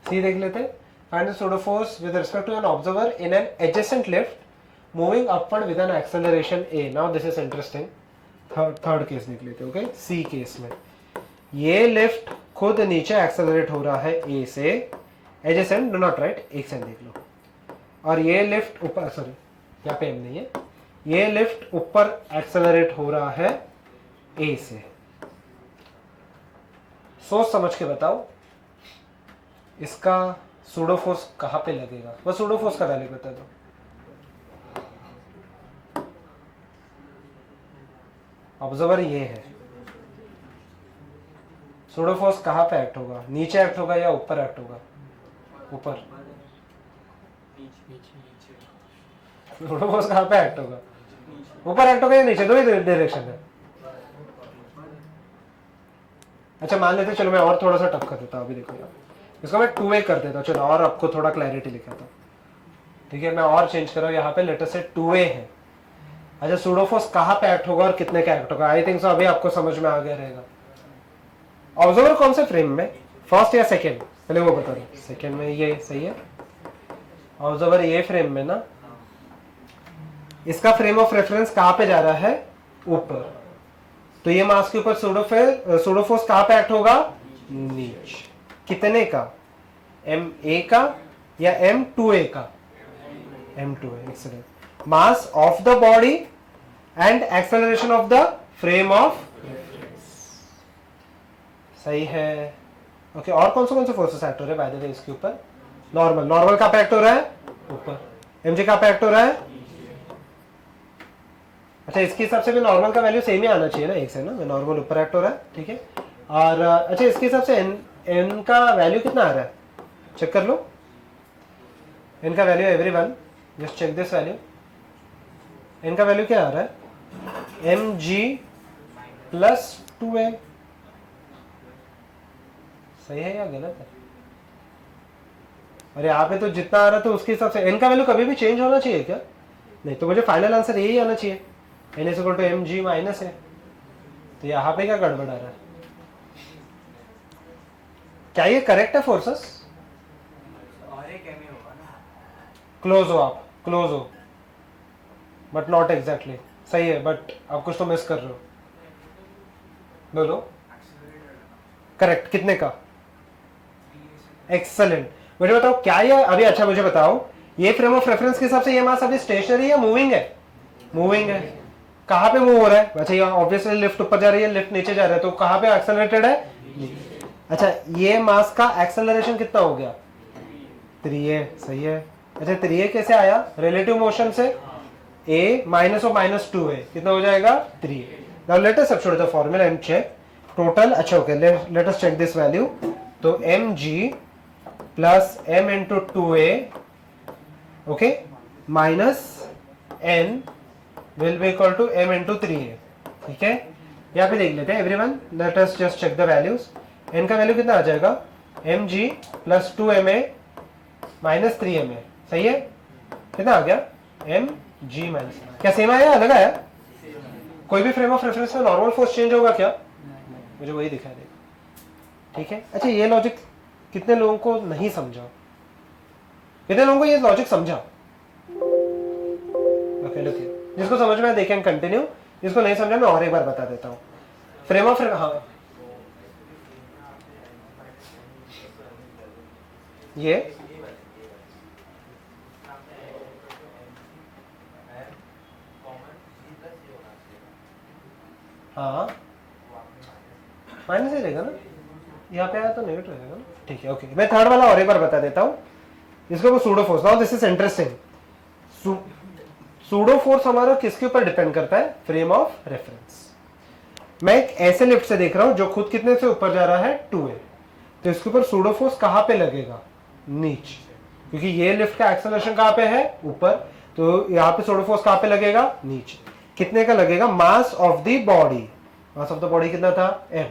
सी देख लेते हैं। Find the pseudo force with respect to an observer in an adjacent lift moving upward with an acceleration a। Now this is interesting. Third case देख लेते हैं। Okay सी case में ये लिफ्ट खुद नीचे एक्सेलरेट हो रहा है ए से, एडजेसेंट डू नॉट राइट, एक सेकंड देख लो। और ये लिफ्ट ऊपर, सॉरी यहाँ पे एम नहीं है, ये लिफ्ट ऊपर एक्सेलरेट हो रहा है ए से। सोच समझ के बताओ इसका सूडो फोर्स कहां पे लगेगा? बस सूडो फोर्स का वैल्यू बता दो। ऑब्जर्वर ये है, सूडो फोर्स कहां पे एक्ट होगा? नीचे एक्ट होगा या ऊपर एक्ट होगा? ऊपर। सूडो फोर्स कहां पे एक्ट होगा? ऊपर एक्ट होगा या नीचे? दो ही डायरेक्शन है। अच्छा मान लेते, चलो मैं और थोड़ा सा टफ कर देता हूं। अभी देखो यार, इसको मैं 2a कर देता हूं, चलो और आपको थोड़ा क्लैरिटी लिखाता हूं। ठीक है मैं और चेंज कर रहा हूं, यहाँ पे लेटर से 2a है। अच्छा सूडो फोर्स कहां पे एक्ट होगा और कितने का एक्ट होगा? आई थिंक सो अभी आपको समझ में आ गया रहेगा। ऑब्जर्वर कौन से फ्रेम में, फर्स्ट या सेकेंड? पहले वो बता दो। सेकेंड में, ये सही है। ऑब्जर्वर ये फ्रेम में ना, इसका फ्रेम ऑफ रेफरेंस कहां पे जा रहा है? ऊपर। तो ये मास के ऊपर सूडो फोर्स कहां पे एक्ट होगा? नीचे। कितने का? ma का या m2a का? m2a। Excellent. Mass of the body and acceleration of the frame of reference. सही है। ओके और कौन से फोर्सेस एक्ट हो रहे हैं बाय द वे इसके ऊपर? नॉर्मल कहां पे एक्ट हो रहा है? ऊपर। mg कहां पे एक्ट हो रहा है? अच्छा इसके हिसाब से भी नॉर्मल का वैल्यू सेम ही आना चाहिए ना, एक से ना, नॉर्मल ऊपर एक्ट हो रहा है। ठीक है और अच्छा इसके हिसाब से n का वैल्यू कितना आ रहा है? चेक कर लो n का value. Everyone just check this value. n का वैल्यू क्या आ रहा है? mg plus 2a। सही है या गलत है? और यहाँ पे तो जितना आ रहा था उसके हिसाब से n का वैल्यू कभी भी चेंज होना चाहिए क्या? नहीं, तो मुझे फाइनल आंसर यही आना चाहिए, n is equal to mg minus है। तो यहाँ पे क्या गड़बड़ आ रहा है? क्या ये करेक्ट है फोर्सेस? क्लोज हो आप, क्लोज हो बट नॉट एग्जैक्टली। सही है बट आप कुछ तो मिस कर रहे हो। बोलो करेक्ट। कितने का? एक्सेलेंट। मुझे बताओ क्या ये अभी, अच्छा मुझे बताओ ये फ्रेम ऑफ रेफरेंस के हिसाब से ये मास अभी स्टेशनरी या मूविंग है? मूविंग है। कहां पे मूव हो रहा है? अच्छा ये ऑब्वियसली लिफ्ट ऊपर जा रही है, लिफ्ट नीचे जा रहा है, तो कहां पे एक्सेलरेटेड है? अच्छा ये मास का एक्सेलरेशन कितना हो गया? 3a। सही है। अच्छा 3a कैसे आया? रिलेटिव मोशन से a माइनस और माइनस 2a कितना हो जाएगा? 3a। Now let us substitute the formula and check total. अच्छा okay let us check this value. तो mg plus m into 2a okay minus n will be equal to m into 3a। ठीक है, यहाँ पे देख लेते हैं everyone, let us just check the values. n का वैल्यू कितना आ जाएगा, mg plus 2ma minus 3ma। सही है, कितना आ गया, mg माइनस, क्या सेम आया अलग आया? कोई भी फ्रेम ऑफ रेफरेंस में नॉर्मल फोर्स चेंज होगा क्या? मुझे वही दिखाई देगा। ठीक है, अच्छा ये लॉजिक कितने लोगों को नहीं समझा, कितने लोगों को ये लॉजिक समझा? ओके लुक, जिसको समझ में आया दे कैन कंटिन्यू, जिसको नहीं समझा मैं और एक बार बता देता हूँ। फ्रेम ऑफ, हाँ ये हाँ माइनस ही रहेगा ना, यहाँ पे आया तो नेगेटिव रहेगा ना। ठीक है, ओके मैं थर्ड वाला और एक बार बता देता हूँ, इसको pseudo force. Now this is interesting. Pseudo force हमारा किसके ऊपर डिपेंड करता है, फ्रेम ऑफ रेफरेंस। मैं एक ऐसे लिफ्ट से देख रहा हूं जो खुद कितने से ऊपर जा रहा है, 2a, तो इसके ऊपर सूडो फोर्स कहां पे लगेगा, नीचे, क्योंकि ये लिफ्ट का एक्सेलरेशन कहां पे है, ऊपर, तो यहाँ पे सूडो फोर्स कहां पे लगेगा, नीचे। कितने का लगेगा, मास of the body, mass of the body कितना था, m,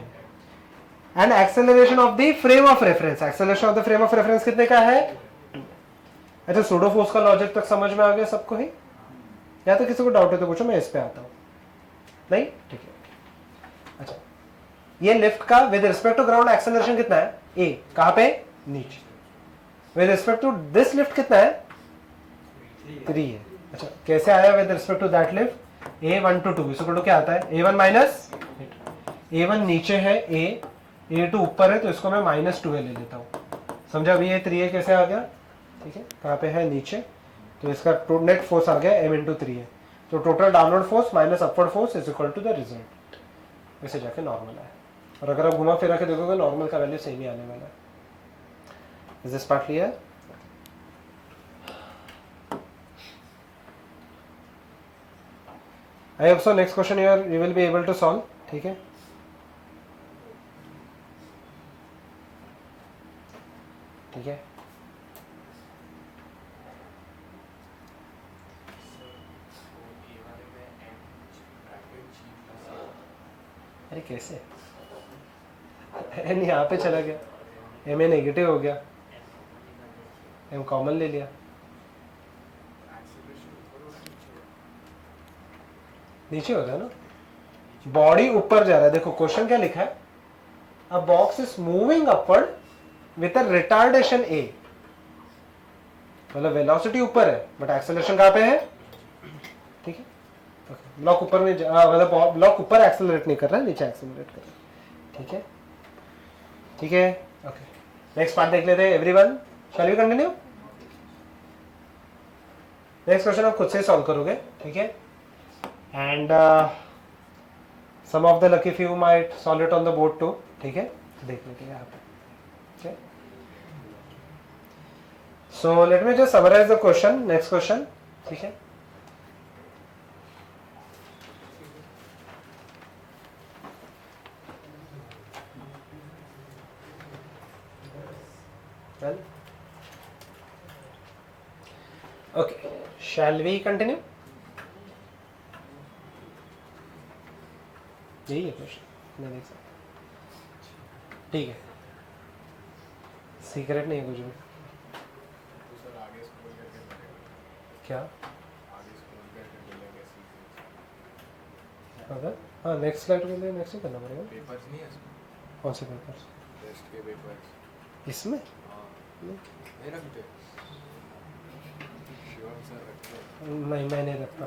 and acceleration of the frame of reference, acceleration of the frame of reference कितने का है, 2। अच्छा सूडो फोर्स का लॉजिक तक समझ में आ गया सबको ही, या तो किसी को डाउट है तो पूछो, मैं इस पे आता हूं। नहीं, ठीक है। अच्छा ये लिफ्ट का with respect to ground acceleration कितना है, a, कहां पे, नीचे। With respect to this lift कितना है, 3 है। अच्छा कैसे आया with respect to that lift, a1 to 2 इसको क्या आता है, a1 माइनस, a1 नीचे है, a2 ऊपर है, तो इसको मैं माइनस 2a ले लेता हूं। समझा अभी ये 3a कैसे आ गया, ठीक है, कहां पे है, नीचे, तो इसका नेट फोर्स आ गया m इंटू 3 है, तो total downward force minus upward force is equal to the result. वैसे जाके नॉर्मल है, और अगर आप घुमा फिरा के देखोगे नॉर्मल का वैल्यू सेम ही आने वाला है। Is this part clear? I hope so next question you will be able to solve. ठीक है, ठीक है, अरे कैसे एन यहाँ पे चला गया, एम ए नेगेटिव हो गया, एम कॉमन ले लिया, नीचे होगा ना, बॉडी ऊपर जा रहा है। देखो क्वेश्चन क्या लिखा है, अ box is moving upward with a retardation a, मतलब वेलोसिटी ऊपर है बट एक्सेलरेशन कहां पे है, ठीक है, ब्लॉक ऊपर नहीं, मतलब ब्लॉक ऊपर एक्सेलरेट नहीं कर रहा है, नीचे एक्सेलरेट कर रहा है। ठीक है, ठीक है, ओके नेक्स्ट पार्ट देख लेते हैं everyone, shall we continue. Next question आप खुद से सॉल्व करोगे, ठीक है, and some of the lucky few might solve it on the board too. ठीक है, देख लेते हैं यहाँ पे। Okay. So let me just summarize the question. Next question. ठीक है, well, okay, shall we continue? यही है क्वेश्चन, मैं देख सकता, ठीक है, सीक्रेट नहीं है कुछ भी। क्या अगर, हाँ नेक्स्ट स्लाइड के लिए नेक्स्ट ही करना पड़ेगा। पेपर्स नहीं है इसमें? कौन से पेपर्स टेस्ट के पेपर्स इसमें? नहीं रखते? शिवम सर रखते हैं। नहीं मैं नहीं रखता।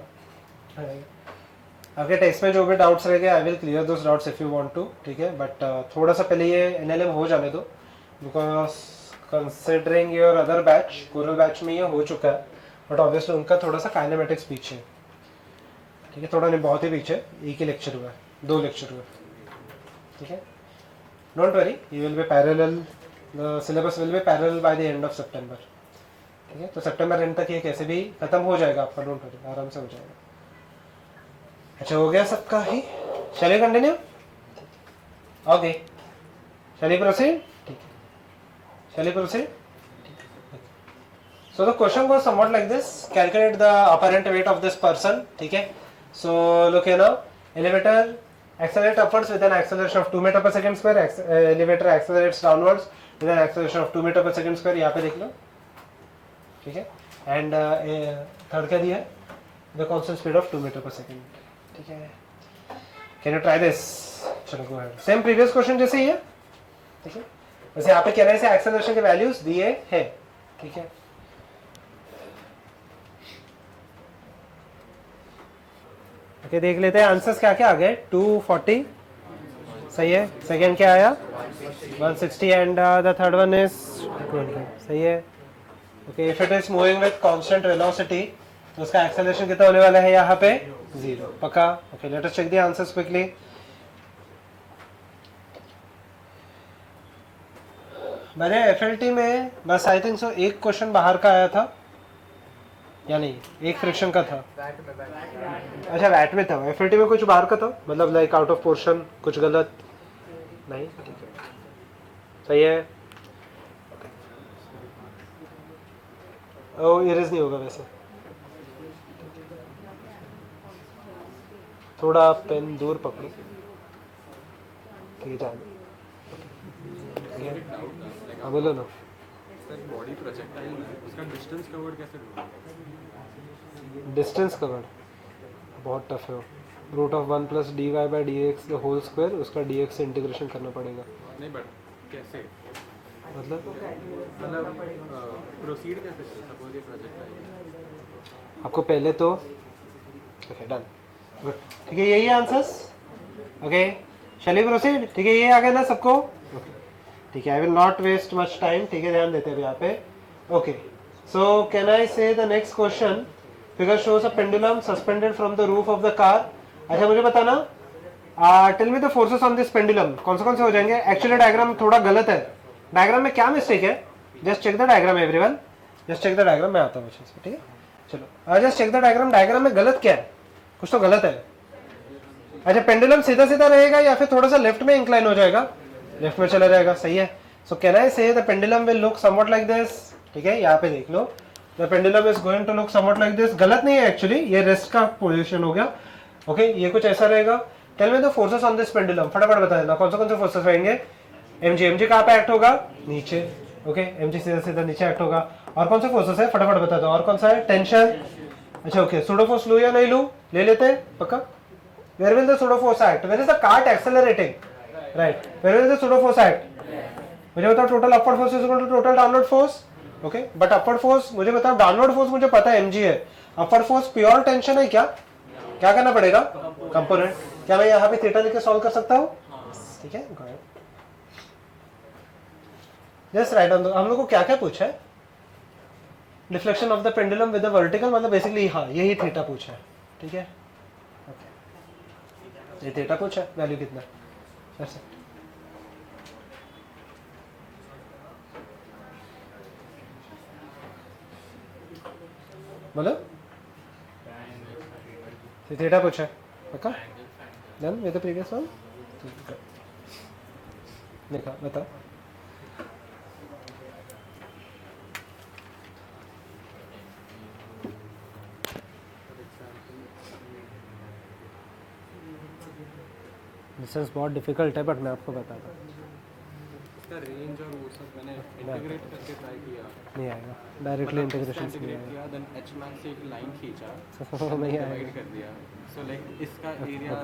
अगर टेस्ट में जो भी डाउट्स रह गए I will clear those doubts if you want to, ठीक है, बट थोड़ा सा पहले ये एनएलएम हो जाने दो, because considering your other batch, coral batch में ये हो चुका है, बट ऑब्वियसली उनका थोड़ा सा काइनेमेटिक्स पीछे है, ठीक है, थोड़ा नहीं बहुत ही पीछे, एक ही लेक्चर हुआ है, 2 लेक्चर हुए, ठीक है, don't worry, you will be parallel, the syllabus will be parallel by the end of सितंबर। ठीक है, तो सितंबर एंड तक ये कैसे भी खत्म हो जाएगा आपका, डोंट वरी, आराम से हो जाएगा। अच्छा हो गया सबका ही, चलिए कंटिन्यू, ओके चलिए प्रोसीड, ठीक है, चलिए proceed. So the question goes somewhat like this: calculate the apparent weight of this person. ठीक है, So look here now, elevator accelerates upwards with an acceleration of 2 meter per second square. Elevator accelerates downwards with an acceleration of 2 meter per second square. यहाँ पे देख लो, ठीक है. And third क्या दिया है? The constant speed of 2 meter per second. ठीक है. Can you try this? चलो go ahead. Same previous question जैसे ही है, ठीक है. वैसे यहाँ पे कहना है से acceleration के values दिए हैं, ठीक है. ओके, देख लेते हैं आंसर्स क्या क्या आ गए. 240 सही है. सेकेंड क्या आया? 160 and the third one is 20 सही है. Okay, if it is moving with constant velocity तो उसका एक्सेलरेशन कितना होने वाला है यहाँ पे? 0. पक्का? Okay, let us check the answers quickly. मैंने एफएलटी में बस आई थिंक सो एक क्वेश्चन बाहर का आया था या नहीं, एक फ्रिक्शन का था. अच्छा, वैट में था. एफएलटी में कुछ बाहर का था, मतलब लाइक आउट ऑफ पोर्शन, कुछ गलत नहीं. ठीक है, सही है. ओ, इरेज नहीं होगा वैसे. थोड़ा पेन दूर पकड़ो. ठीक है, हाँ बोलो ना. बॉडी प्रोजेक्टाइल उसका डिस्टेंस कवर्ड कैसे ढूंढेंगे? डिस्टेंस कवर्ड बहुत टफ है. Root of 1 plus D Y by D X the whole square, उसका डी एक्स से इंटीग्रेशन करना पड़ेगा. नहीं बट कैसे, मतलब प्रोसीड कैसे करें? सपोज ये प्रोजेक्टाइल आपको पहले तो ओके डन गुड. ठीक है, यही answers. Okay, shall we proceed? ठीक है, ये आ गया ना सबको? ठीक है, I will not waste much time. ठीक है, ध्यान देते हैं यहाँ पे. Okay, so can I say the next question? Figure shows a pendulum suspended from the roof of the car. अच्छा, मुझे बताना, tell me the forces on this pendulum. कौन से हो जाएंगे? एक्चुअली डायग्राम थोड़ा गलत है. डायग्राम में क्या मिस्टेक है? Just check the diagram everyone. Just check the diagram. मैं आता हूँ अच्छे से. ठीक है, चलो just check the diagram. Diagram में गलत क्या है? कुछ तो गलत है. अच्छा, पेंडुलम सीधा सीधा रहेगा या फिर थोड़ा सा लेफ्ट में इंक्लाइन हो जाएगा? लेफ्ट में चला जाएगा. सही है. सो can I say the pendulum will look something like this. ठीक है, यहाँ पे देख लो, the pendulum is going to look something like this. गलत नहीं है एक्चुअली, ये रेस्ट का पोजीशन हो गया. ओके, ये कुछ ऐसा रहेगा. Tell me the forces on this pendulum. फटाफट बता देना कौन से फोर्सेस रहेंगे. एमजी कहाँ पे एक्ट होगा? नीचे. ओके, एमजी सीधा सीधा नीचे एक्ट होगा. और कौन से फोर्सेस है? फटाफट बता दो. और कौन सा है? टेंशन. अच्छा, ओके, सूडो फोर्स लूं या नहीं लूं? ले लेते हैं. पक्का? Where will the pseudo force act? Where is the cart accelerating? Right. Where will the pseudo force act? मुझे बताओ, total upward force is equal to total downward force. Okay, but upward force मुझे बताओ, downward force मुझे पता है mg है. Upward force pure tension है क्या? क्या करना पड़ेगा? कंपोनेंट. क्या मैं यहाँ पे थीटा लिख के सॉल्व कर सकता हूँ? ठीक है, जस्ट राइट ऑन. हम लोग को क्या क्या पूछा है? Deflection of the pendulum with the vertical, मतलब बेसिकली हाँ यही थीटा पूछा है. ठीक है, ओके, ये थीटा पूछा है. वैल्यू कितना? ऐसे बोलो. थीटा पूछा है. पक्का? Done with the previous one. देखा, बताओ. डिस्टेंस बहुत डिफिकल्ट है बट मैं आपको बताता हूँ. इसका रेंज और वो सब मैंने इंटीग्रेट करके ट्राई किया. नहीं आएगा. डायरेक्टली इंटीग्रेशन से नहीं इंटीग्रेट किया, देन h max से एक लाइन खींचा, आएगा. नहीं डिवाइड आएगा. कर दिया. सो लाइक इसका एरिया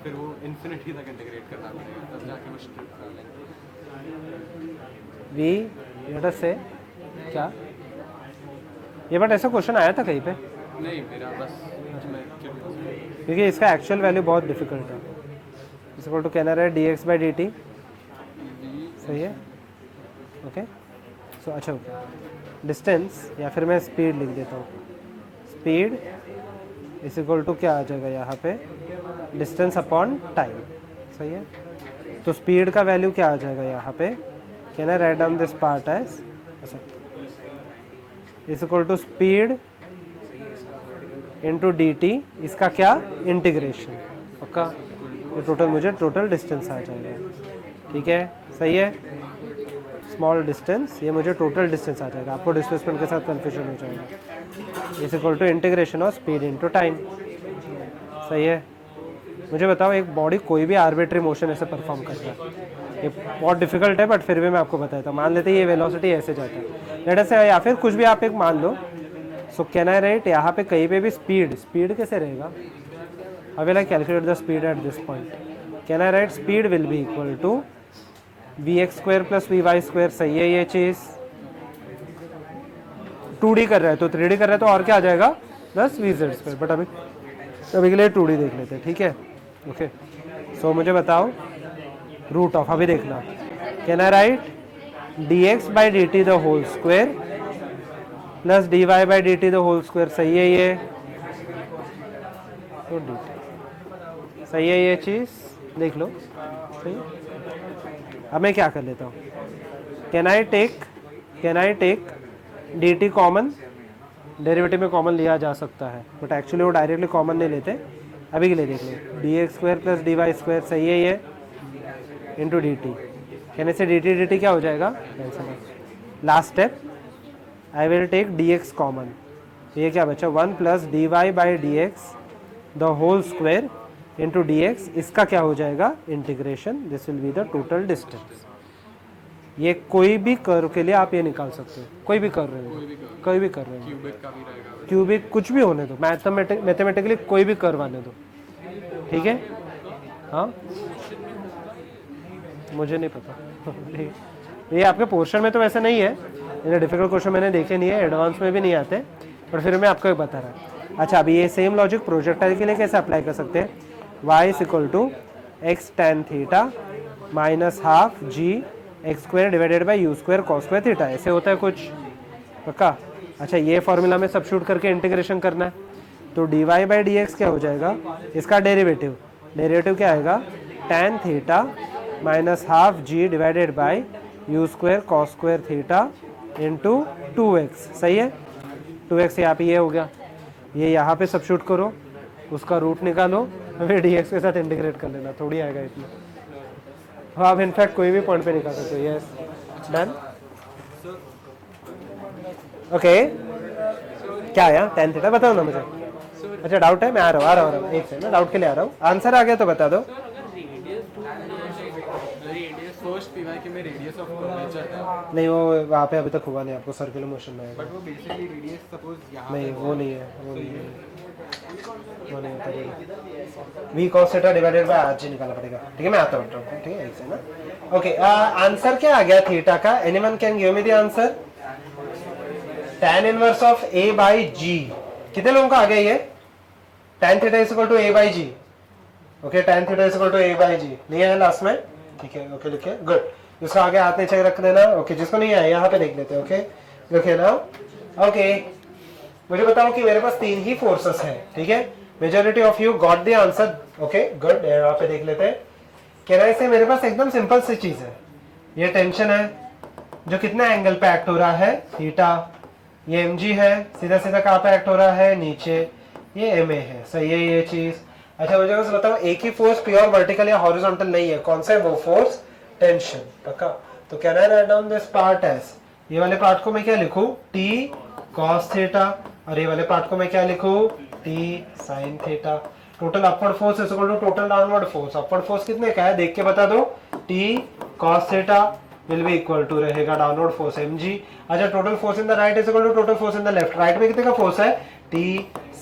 फिर वो इन्फिनिटी तक इंटीग्रेट करना पड़ेगा, तब जाके वो स्ट्रिप कर लेंगे. वी लेट अस से क्या ये, बट ऐसा क्वेश्चन आया था कहीं पे? नहीं, मेरा बस मैं क्योंकि क्योंकि इसका एक्चुअल वैल्यू बहुत डिफिकल्ट है. इस इक्वल टू कहना है dx बाई dt. सही है. ओके, सो अच्छा, ओके, डिस्टेंस या फिर मैं स्पीड लिख देता हूँ. स्पीड इस इक्वल टू क्या आ जाएगा यहाँ पे? Distance upon time. सही है. तो स्पीड का वैल्यू क्या आ जाएगा यहाँ पे? Can I write down this part as is equal to speed into dt. इसका क्या? इंटीग्रेशन. पक्का? ये टोटल मुझे टोटल डिस्टेंस आ जाएगा. ठीक है, सही है. स्मॉल डिस्टेंस, ये मुझे टोटल डिस्टेंस आ जाएगा. आपको डिस्प्लेसमेंट के साथ कन्फ्यूजन हो जाएगा. Is equal to integration of speed into time. सही है। मुझे बताओ एक बॉडी कोई भी आर्बिट्री मोशन ऐसे परफॉर्म करता है, ये बहुत डिफिकल्ट है बट फिर भी मैं आपको बताता हूँ। मान लेते हैं ये वेलोसिटी ऐसे जाता है लेट अस से, या फिर कुछ भी आप एक मान लो। सो कैन आई राइट यहाँ पे कहीं पे भी स्पीड कैसे रहेगा, I will calculate the speed at this point. Can I write speed will be equal to vx² + vy²। सही है ये चीज़। 2D कर रहा है तो 3D कर रहा है तो और क्या आ जाएगा प्लस vz²। बट अभी के लिए 2D देख लेते हैं, ठीक है। ओके सो मुझे बताओ रूट ऑफ, अभी देखना, can I write dx/dt the whole square plus dy/dt the whole square. सही है ये, तो dt सही है ये चीज़, देख लो सही है। अब मैं क्या कर लेता हूँ, can I take dt common, derivative में कॉमन लिया जा सकता है बट एक्चुअली वो डायरेक्टली कॉमन नहीं लेते। अभी के लिए देख लो dx² + dy²। सही है ये, इंटू dt, कहने से dt क्या हो जाएगा cancel. Last step, I will take dx common, तो ये क्या बचा 1 + dy/dx the whole square into dx। इसका क्या हो जाएगा integration, this will be the total distance. ये कोई भी कर्व के लिए आप ये निकाल सकते हो, कोई भी कर रहे हो, कोई भी कर रहे हो, क्यूबिक का भी रहेगा, क्यूबिक कुछ भी होने दो, मैथमेटिकली कोई भी कर्व आने दो, ठीक है। हाँ मुझे नहीं पता ये आपके पोर्शन में तो वैसे नहीं है, ये डिफिकल्ट क्वेश्चन मैंने देखे नहीं है, एडवांस में भी नहीं आते, पर फिर मैं आपको बता रहा हूँ। अच्छा अभी ये सेम लॉजिक प्रोजेक्टाइल के लिए कैसे अप्लाई कर सकते हैं, y = x tan theta -½ g x² / u² cos² theta, ऐसे होता है कुछ पक्का। अच्छा ये फॉर्मूला में सब्स्टिट्यूट करके इंटीग्रेशन करना है, तो dy/dx क्या हो जाएगा, इसका डेरिवेटिव क्या आएगा tan theta -½ g / u² cos² theta into 2x। सही है, 2x यहाँ पे ये हो गया, ये यहाँ पे सब्स्टिट्यूट करो, उसका रूट निकालो, फिर dx के साथ इंटीग्रेट कर लेना, थोड़ी आएगा इतना। हाँ आप इनफैक्ट कोई भी पॉइंट पे निकाल सकते हो। Yes done. ओके क्या आया tan थीटा, बताओ ना मुझे। अच्छा डाउट है, मैं आ रहा हूँ एक सेकंड, मैं डाउट के लिए आ रहा हूँ, आंसर आ गया तो बता दो। फर्स्ट पी वाई के में रेडियस ऑफ कर्वेचर है, नहीं वो वहाँ पे अभी तक हुआ नहीं, आपको सर्कुलर मोशन में आएगा। बट वो बेसिकली रेडियस सपोज यहाँ नहीं पे वो नहीं है, वो नहीं होता v cos theta divided bye rg निकालना पड़ेगा, ठीक है। मैं आता हूँ, ठीक है, एक से ना। ओके आंसर क्या आ गया थीटा का, anyone can give me the answer. tan inverse of a/g, कितने लोगों का आ गया ये, tan theta = a/g। Okay tan theta = a/g नहीं आया लास्ट में, ठीक है। ओके लिखे, गुड। जिसको आगे हाथ नीचे रख देना, ओके। जिसको नहीं आया यहाँ पे देख लेते हैं, ओके लिखे ना। ओके मुझे बताओ कि मेरे पास 3 ही फोर्सेस हैं, ठीक है। Majority of you got the answer, okay good. यहाँ पे देख लेते हैं, कह रहे से मेरे पास एकदम सिंपल सी चीज है, ये टेंशन है जो कितना एंगल पे एक्ट हो रहा है, थीटा। ये mg है, सीधा सीधा कहाँ पे एक्ट हो रहा है, नीचे, ये ma है। सही है ये चीज। अच्छा मुझे बस बताओ, एक ही फोर्स प्योर वर्टिकल या हॉरिजॉन्टल नहीं है, कौन सा है वो फोर्स, टेंशन, पक्का। तो can I write down this part as, ये वाले पार्ट को मैं क्या लिखूं, t cos थीटा, और ये वाले पार्ट को मैं क्या लिखूं, t sin theta. Total upward force is equal to total downward force. Upward force कितने का है देख के बता दो, t cos theta will be equal to रहेगा डाउनवर्ड फोर्स mg। अच्छा total force in the right is equal to total force in the left, right में कितने का फोर्स है, t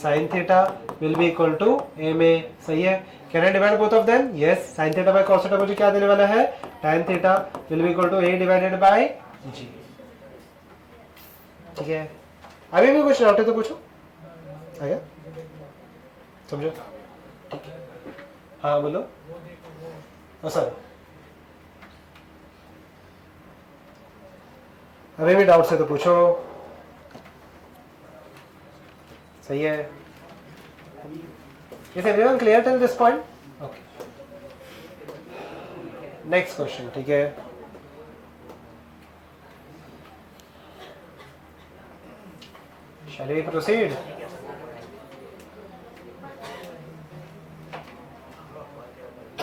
sin theta will be equal to ma। सही है, can I divide both of them, yes. sin theta by cos theta मुझे क्या देने वाला है, tan theta will be equal to a divided by g, ठीक है। अभी भी कुछ डाउट है तो पूछो, आ गया समझो, ठीक है। हाँ बोलो, सर अभी भी डाउट है तो पूछो, सही है। Is everyone clear till this point? Okay. Next question, ठीक है। Shall we proceed?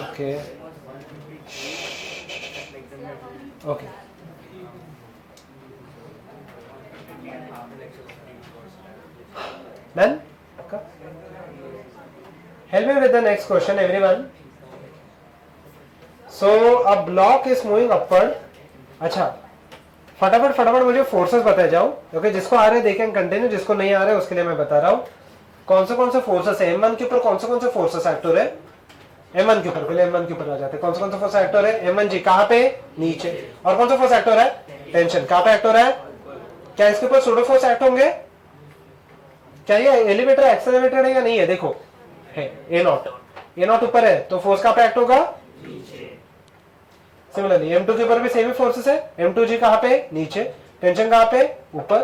Okay. Okay. Done? Help me with the next question, everyone. So a block is moving upward. अच्छा, फटाफट मुझे फोर्सेस बताए जाओ. ओके, जिसको आ रहे हैं देखें कंटिन्यू, जिसको नहीं आ रहे उसके लिए मैं बता रहा हूँ. कौन से फोर्सेस है M1 के ऊपर, कौन से फोर्सेस एक्ट हो रहे हैं M1 के ऊपर. पहले M1 के ऊपर आ जाते हैं. कौन से फोर्स एक्ट हो रहे हैं M1 जी, कहाँ पे? नीचे. और कौन सा फोर्स एक्ट हो रहा है? टेंशन. कहाँ पे एक्ट हो रहा है? क्या इसके ऊपर सूडो फोर्स एक्ट होंगे? क्या ये एलिवेटर एक्सेलरेटेड है या नहीं है? देखो है A नॉट ऊपर है तो फोर्स कहाँ पे एक्ट होगा? सिमिलरली M2 के ऊपर भी सेम ही फोर्सेस है. M2G कहाँ पे? नीचे. टेंशन कहाँ पे? ऊपर.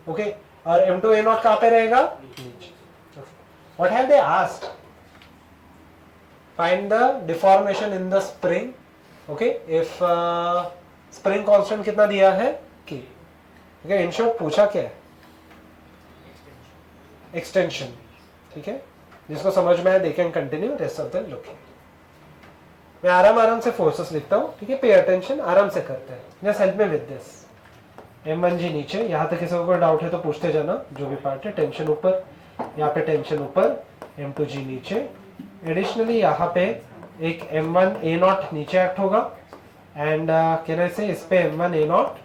ओके, और M2 A नॉट कहाँ पे रहेगा? नीचे. What have they asked? Find the deformation in the spring. Okay, if spring constant कितना दिया है? K. Okay, in short पूछा क्या है? Extension. ठीक है, जिसको समझ में आए they can continue, rest of them looking. मैं आराम से फोर्सेस लिखता हूँ. ठीक है, पे अटेंशन, आराम से करते हैं. Just help me with this. M1G नीचे. यहाँ तक किसी को कोई डाउट है तो पूछते जाना. जो भी पार्ट है, टेंशन ऊपर, यहाँ पे टेंशन ऊपर, M2G नीचे. एडिशनली यहाँ पे एक M1 A नॉट नीचे एक्ट होगा एंड कहने से इस पे M1 A नॉट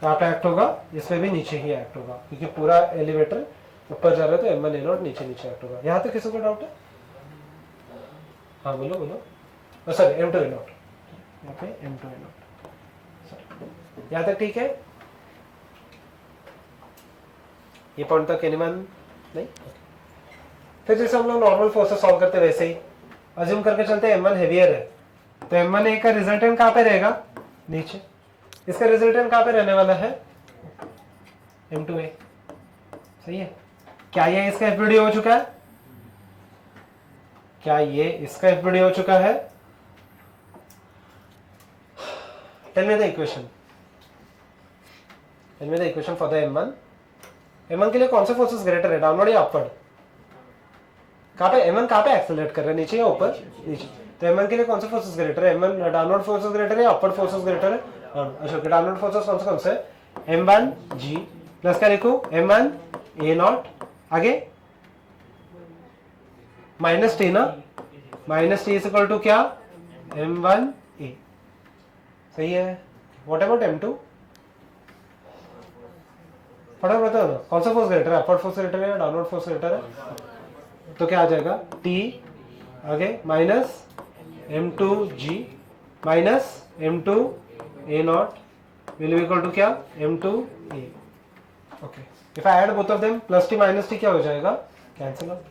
कहाँ पे एक्ट होगा? इस पे भी नीचे ही एक्ट होगा क्योंकि पूरा एलिवेटर ऊपर जा रहा है तो M1 A नॉट नीचे एक्ट होगा. यहाँ तक किसी को डाउट है? हाँ बोलो. Sorry, M2 A not. यहाँ पे M2 A नॉट. यहाँ तक ठीक है? ये पॉइंट तक एनीवन नहीं? फिर जैसे हम लोग नॉर्मल फोर्सेस सॉल्व करते हैं वैसे ही अज्यूम करके चलते हैं M1 हेवियर है तो M1 A का रिजल्टेंट कहाँ पे रहेगा? नीचे. इसका रिजल्टेंट कहाँ पे रहने वाला है? M2 A. सही है. क्या ये इसका FBD हो चुका है? क्या ये इसका FBD हो चुका है? Tell me the equation. Tell me the equation for the M1. M1 के लिए कौन से फोर्सेस ग्रेटर है, डाउनवर्ड या अपवर्ड? कहाँ पे M1 कहाँ पे एक्सेलरेट कर रहा है, नीचे या ऊपर? नीचे. तो M1 के लिए कौन से फोर्सेस ग्रेटर है? M1 डाउनवर्ड फोर्सेस ग्रेटर है या अपवर्ड फोर्सेस ग्रेटर है? अच्छा, डाउनवर्ड फोर्सेस कौन से M1G प्लस क्या लिखूं? M1 A naught. आगे माइनस टी ना, minus T is equal to क्या? M1 A. सही है. What about M2? फटाफट बताओ ना, कौन सा फोर्स ग्रेटर है, अपवर्ड फोर्स ग्रेटर है या डाउनवर्ड फोर्स ग्रेटर है? तो क्या आ जाएगा? T आगे minus M2G minus M2 A naught will be equal to क्या? M2 A. Okay, if I add both of them plus T minus T क्या हो जाएगा? Cancel out.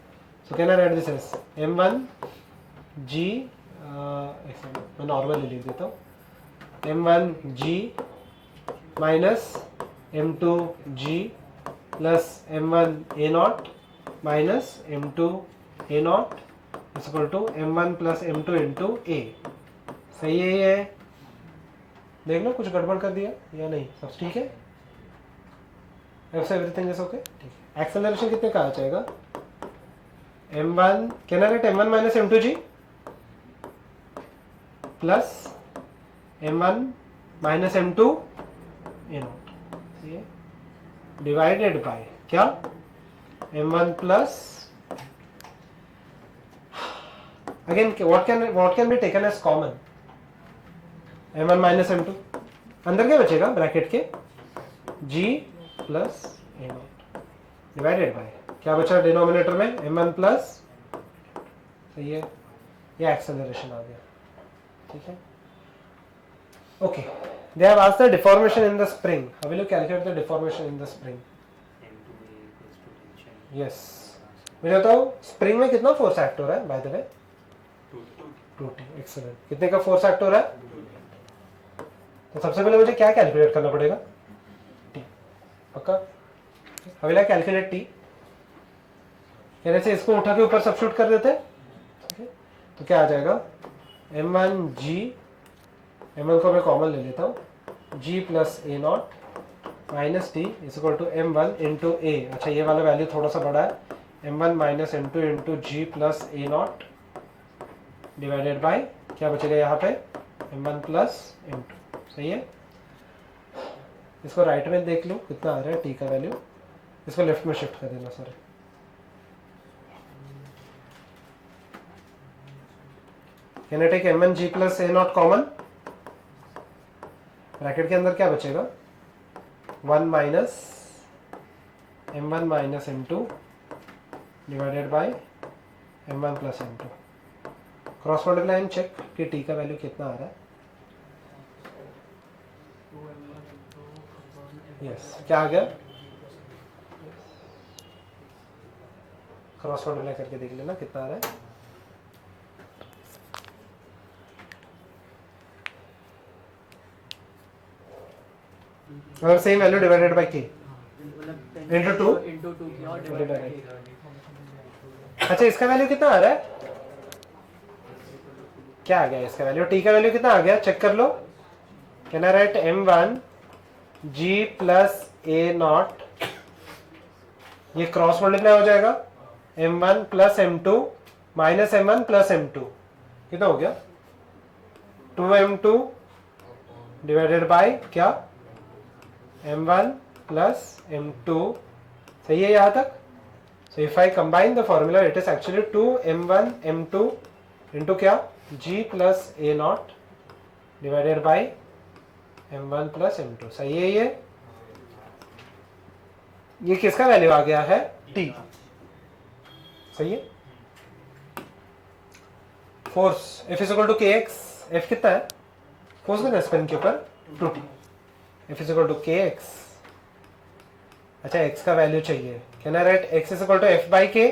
So can I write this as M1G, मैं normally लिख देता हूँ. M1G minus M2G plus M1 A naught minus M2 A naught is equal to M1 plus M2 into A. सही है ये? देख लो कुछ गड़बड़ कर दिया या नहीं? सब ठीक है? Everything is okay? ठीक है. एक्सेलरेशन कितने का आ जाएगा? M1 can I write M1 minus M2G plus M1 minus M2 A not divided by क्या? M1 plus again what can be taken as common? M1 minus M2. अंदर क्या बचेगा bracket के? G plus A not divided by क्या बचा denominator में? M1 plus. सही है. ये एक्सेलरेशन आ गया. ठीक है. Okay, they have asked the deformation in the spring. How will you calculate the deformation in the spring? Yes. मुझे बताओ स्प्रिंग में कितना फोर्स एक्ट हो रहा है? Bye the way 2T. Excellent. कितने का फोर्स एक्ट हो रहा है? तो सबसे पहले मुझे क्या कैलकुलेट करना पड़ेगा? T. पक्का? How will I calculate T? कहने से इसको उठा के ऊपर सब्स्टिट्यूट कर देते हैं. तो क्या आ जाएगा? M1G, M1 को मैं कॉमन ले लेता हूँ, G plus A naught minus T is equal to M1 into A. अच्छा, ये वाला वैल्यू थोड़ा सा बड़ा है. M1 minus M2 into G plus A not divided by क्या बचेगा यहाँ पे? M1 plus M2. सही है. इसको राइट में देख लो कितना आ रहा है T का वैल्यू. इसको लेफ्ट में शिफ्ट कर देना. Sorry, can I take m1 g plus a naught common, bracket के अंदर क्या बचेगा 1 minus m1 minus m2 divided by m1 plus m2। Cross multiply check कि t का वैल्यू कितना आ रहा है। यस क्या आ गया, क्रॉस मल्टीप्लाई करके देख लेना कितना आ रहा है। और same value divided by k into 2 अच्छा इसका वैल्यू कितना आ रहा है, क्या आ गया इसका वैल्यू, t का वैल्यू कितना आ गया चेक कर लो। Can I write m1 g plus a naught, ये क्रॉस मल्टीप्लाई हो जाएगा m1 plus m2 minus m1 plus m2 कितना हो गया 2m2 डिवाइडेड बाय क्या m1 प्लस m2, सही है यहाँ तक। So if I combine the formula it is actually 2m1 m2 into क्या g plus a not divided by m1 plus m2, सही है। ये किसका वैल्यू आ गया है t, सही है। Force F is equal to kx, F कितना है फोर्स कितना है स्पिन के ऊपर 2t, F is equal to kx। अच्छा x का वैल्यू चाहिए, can I write x is equal to f by k,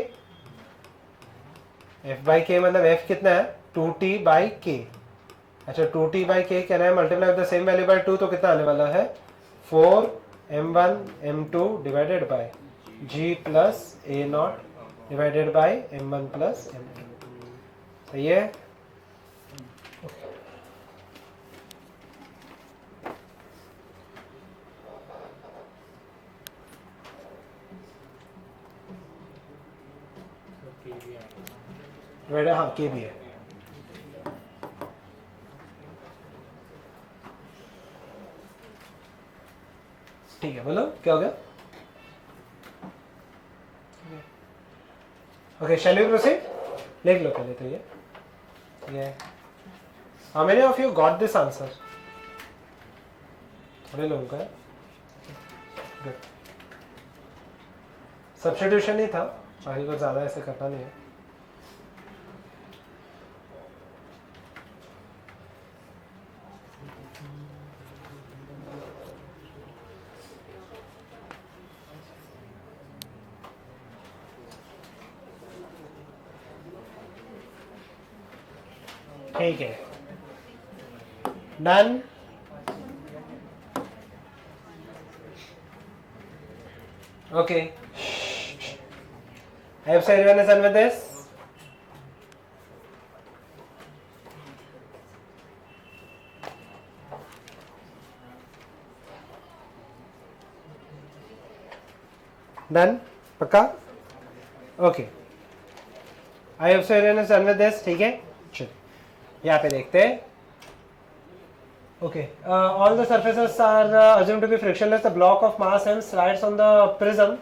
f by k मतलब f कितना है 2t बाई k। अच्छा 2t by k can I multiply the same value by 2 तो कितना आने वाला है 4m1 m2 divided by g plus a not divided by m1 plus m2, सही है। हाँ के भी है, ठीक है बोलो क्या हो गया। ओके शैल वी प्रोसीड, लिख लो पहले तो ये how many of you got this answer, थोड़े लोगों का है, गुड। सब्स्टिट्यूशन ही था, बाकी को ज्यादा ऐसे करना नहीं है। ठीक है done. Okay I hope so everyone is done with this. Done? पक्का? Okay I hope so everyone is done with this, ठीक है। चलिए यहाँ पे देखते हैं। Okay, all the surfaces are assumed to be frictionless. The block of mass m slides on the prism,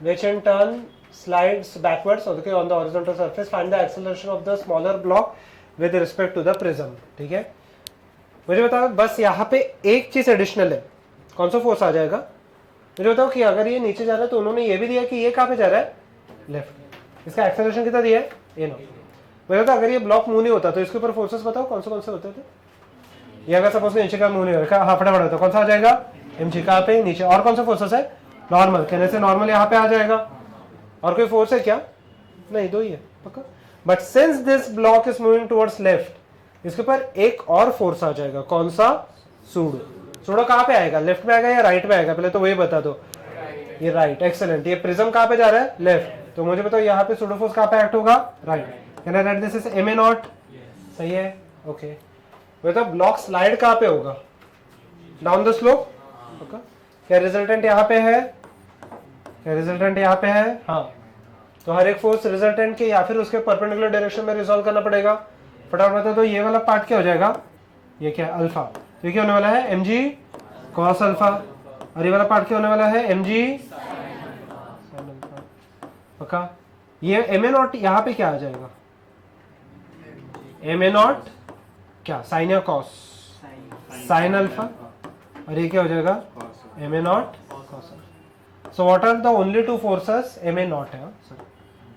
which in turn slides backwards. Okay, on the horizontal surface. Find the acceleration of the smaller block with respect to the prism. ठीक है, मुझे बताओ बस यहाँ पे एक चीज additional है, कौन सा फोर्स आ जाएगा मुझे बताओ कि अगर ये नीचे जा रहा है तो उन्होंने ये भी दिया कि ये कहाँ पे जा रहा है लेफ्ट, इसका एक्सेलरेशन कितना दिया है ये नो। मुझे बताओ अगर ये ब्लॉक मूव नहीं होता तो इसके ऊपर फोर्सेस बताओ कौन से होते थे। ये अगर सपोज नीचे का मूव नहीं हो रहा, हाँ फटाफट होता कौन सा आ जाएगा mg, कहाँ पे नीचे, और कौन सा फोर्सेस है नॉर्मल, कहने से नॉर्मल यहाँ पे आ जाएगा। और कोई फोर्स है क्या, नहीं दो ही है पक्का। But since this block is moving towards left, इसके ऊपर एक और फोर्स आ जाएगा, कौन सा सूडो। सूडो कहाँ पे आएगा, लेफ्ट में आएगा या राइट में आएगा, पहले तो वही बता दो। ये राइट, एक्सेलेंट। ये प्रिज्म कहाँ पे जा रहा है लेफ्ट, तो मुझे बताओ यहाँ पे सूडो फोर्स कहाँ पे एक्ट होगा right. Can I write this is ma not, सही है ओके। तो ब्लॉक स्लाइड कहाँ पे होगा, डाउन द स्लोप। क्या रिजल्टेंट यहाँ पे है, क्या रिजल्टेंट यहाँ पे है, हाँ। तो हर एक फोर्स रिजल्टेंट के या फिर उसके परपेंडिकुलर डायरेक्शन में रिजॉल्व करना पड़ेगा। फटाफट बता दो ये वाला पार्ट क्या हो जाएगा, ये क्या अल्फा, तो ये क्या होने वाला है mg cos अल्फा, और ये वाला पार्ट क्या होने वाला है mg पक्का। ये ma नॉट यहाँ पे क्या आ जाएगा, एम ए नॉट क्या साइन या कॉस, साइन अल्फा, और ये क्या हो जाएगा M A naught cos alpha. So what are the only two forces, M A naught है sorry,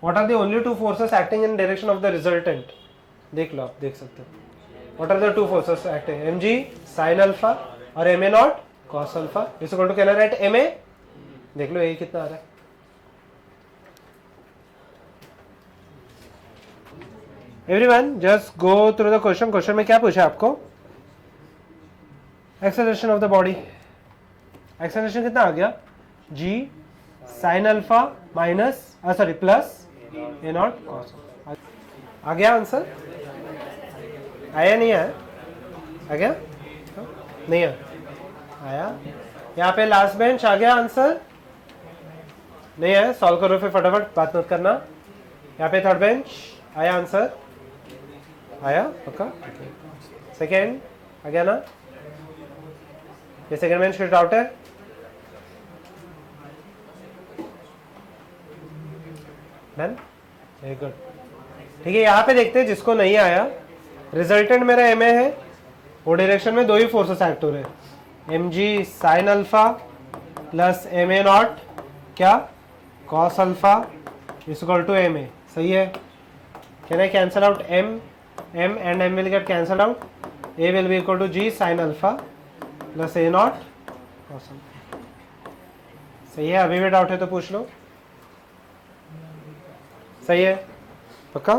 what are the only two forces acting in direction of the resultant, देख लो आप देख सकते हो। What are the two forces acting, M ji sine alpha और M A naught cos alpha is equal to, कहना write M A, देख लो ये कितना आ रहा है। Everyone just go through the question. Question में क्या पूछा है आपको, acceleration of the body, acceleration कितना आ गया g sine alpha minus sorry plus A naught cos, आ गया आंसर, आया नहीं आया, आ गया नहीं आया, आया यहाँ पे लास्ट बेंच आ गया आंसर, नहीं आया सॉल्व करो फिर फटाफट, बात मत करना। यहाँ पे थर्ड बेंच आया आंसर, आया पक्का, सेकेंड आ गया ना, ये सेकेंड बेंच फिट आउट है, डन, वेरी गुड। ठीक है यहाँ पे देखते हैं जिसको नहीं आया, रिजल्टेंट मेरा एम ए है, वो डायरेक्शन में दो ही फोर्सेस एक्ट हो रहे हैं, एम जी साइन अल्फा प्लस एम ए नॉट क्या cos alpha is equal to M A, सही है। Can I cancel out M, M and M will get cancel out, A will be equal to G sine alpha plus A naught cos alpha, सही है। अभी भी doubt है तो पूछ लो, सही है पक्का,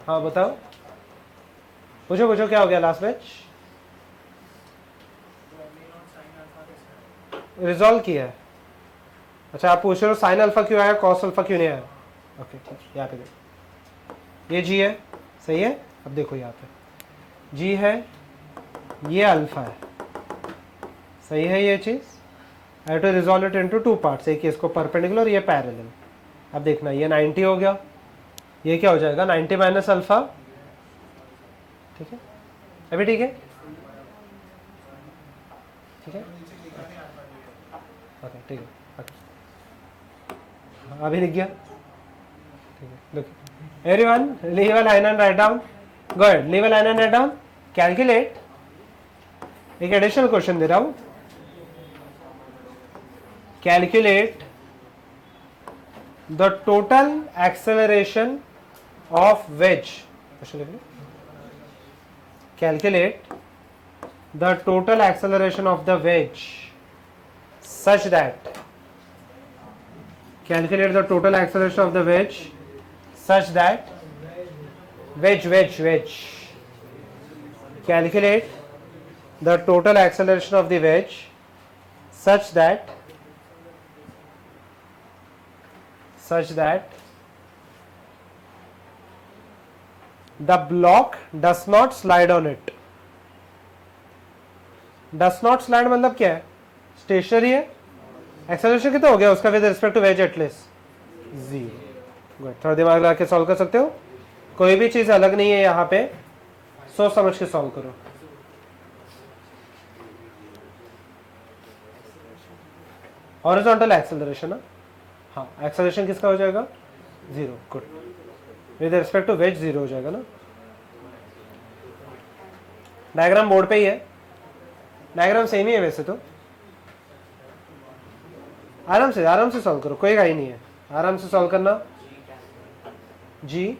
हाँ बताओ, पूछो पूछो क्या हो गया लास्ट मैच, रिजॉल्व किया है, अच्छा आप पूछ रहे हो साइन अल्फा क्यों आया कॉस अल्फा क्यों नहीं आया, ओके ठीक, यहाँ पे देखो ये जी है, सही है। अब देखो यहाँ पे जी है, ये अल्फा है, सही है ये चीज, I have to resolve it into two parts, एक इसको परपेंडिकुलर ये पैरेलल। अब देखना ये 90 हो गया, ये क्या हो जाएगा 90 माइनस अल्फा, ठीक है अभी ठीक है, ठीक है ओके ठीक है अभी लिख गया, ठीक है। Look everyone leave a line and write down, go ahead leave a line and write down, calculate, एक एडिशनल क्वेश्चन दे रहा हूं, calculate the total acceleration of ways, calculate the total acceleration of the wedge such that, calculate the total acceleration of the wedge such that, wedge, calculate the total acceleration of the wedge such that the block does not slide on it, does not slide मतलब क्या है, stationery है, acceleration कितना हो गया उसका with respect to wedge at least zero, good, थोड़ा दिमाग लगा के सॉल्व कर सकते हो, कोई भी चीज अलग नहीं है यहाँ पे, सोच समझ के सॉल्व करो। हॉरिजॉन्टल एक्सेलरेशन, हाँ एक्सेलरेशन किसका हो जाएगा zero, good, with respect to wedge zero हो जाएगा ना। डायग्राम बोर्ड पे ही है, डायग्राम सेम ही है वैसे तो, आराम से सॉल्व करो, कोई गाई नहीं है, आराम से सॉल्व करना। जी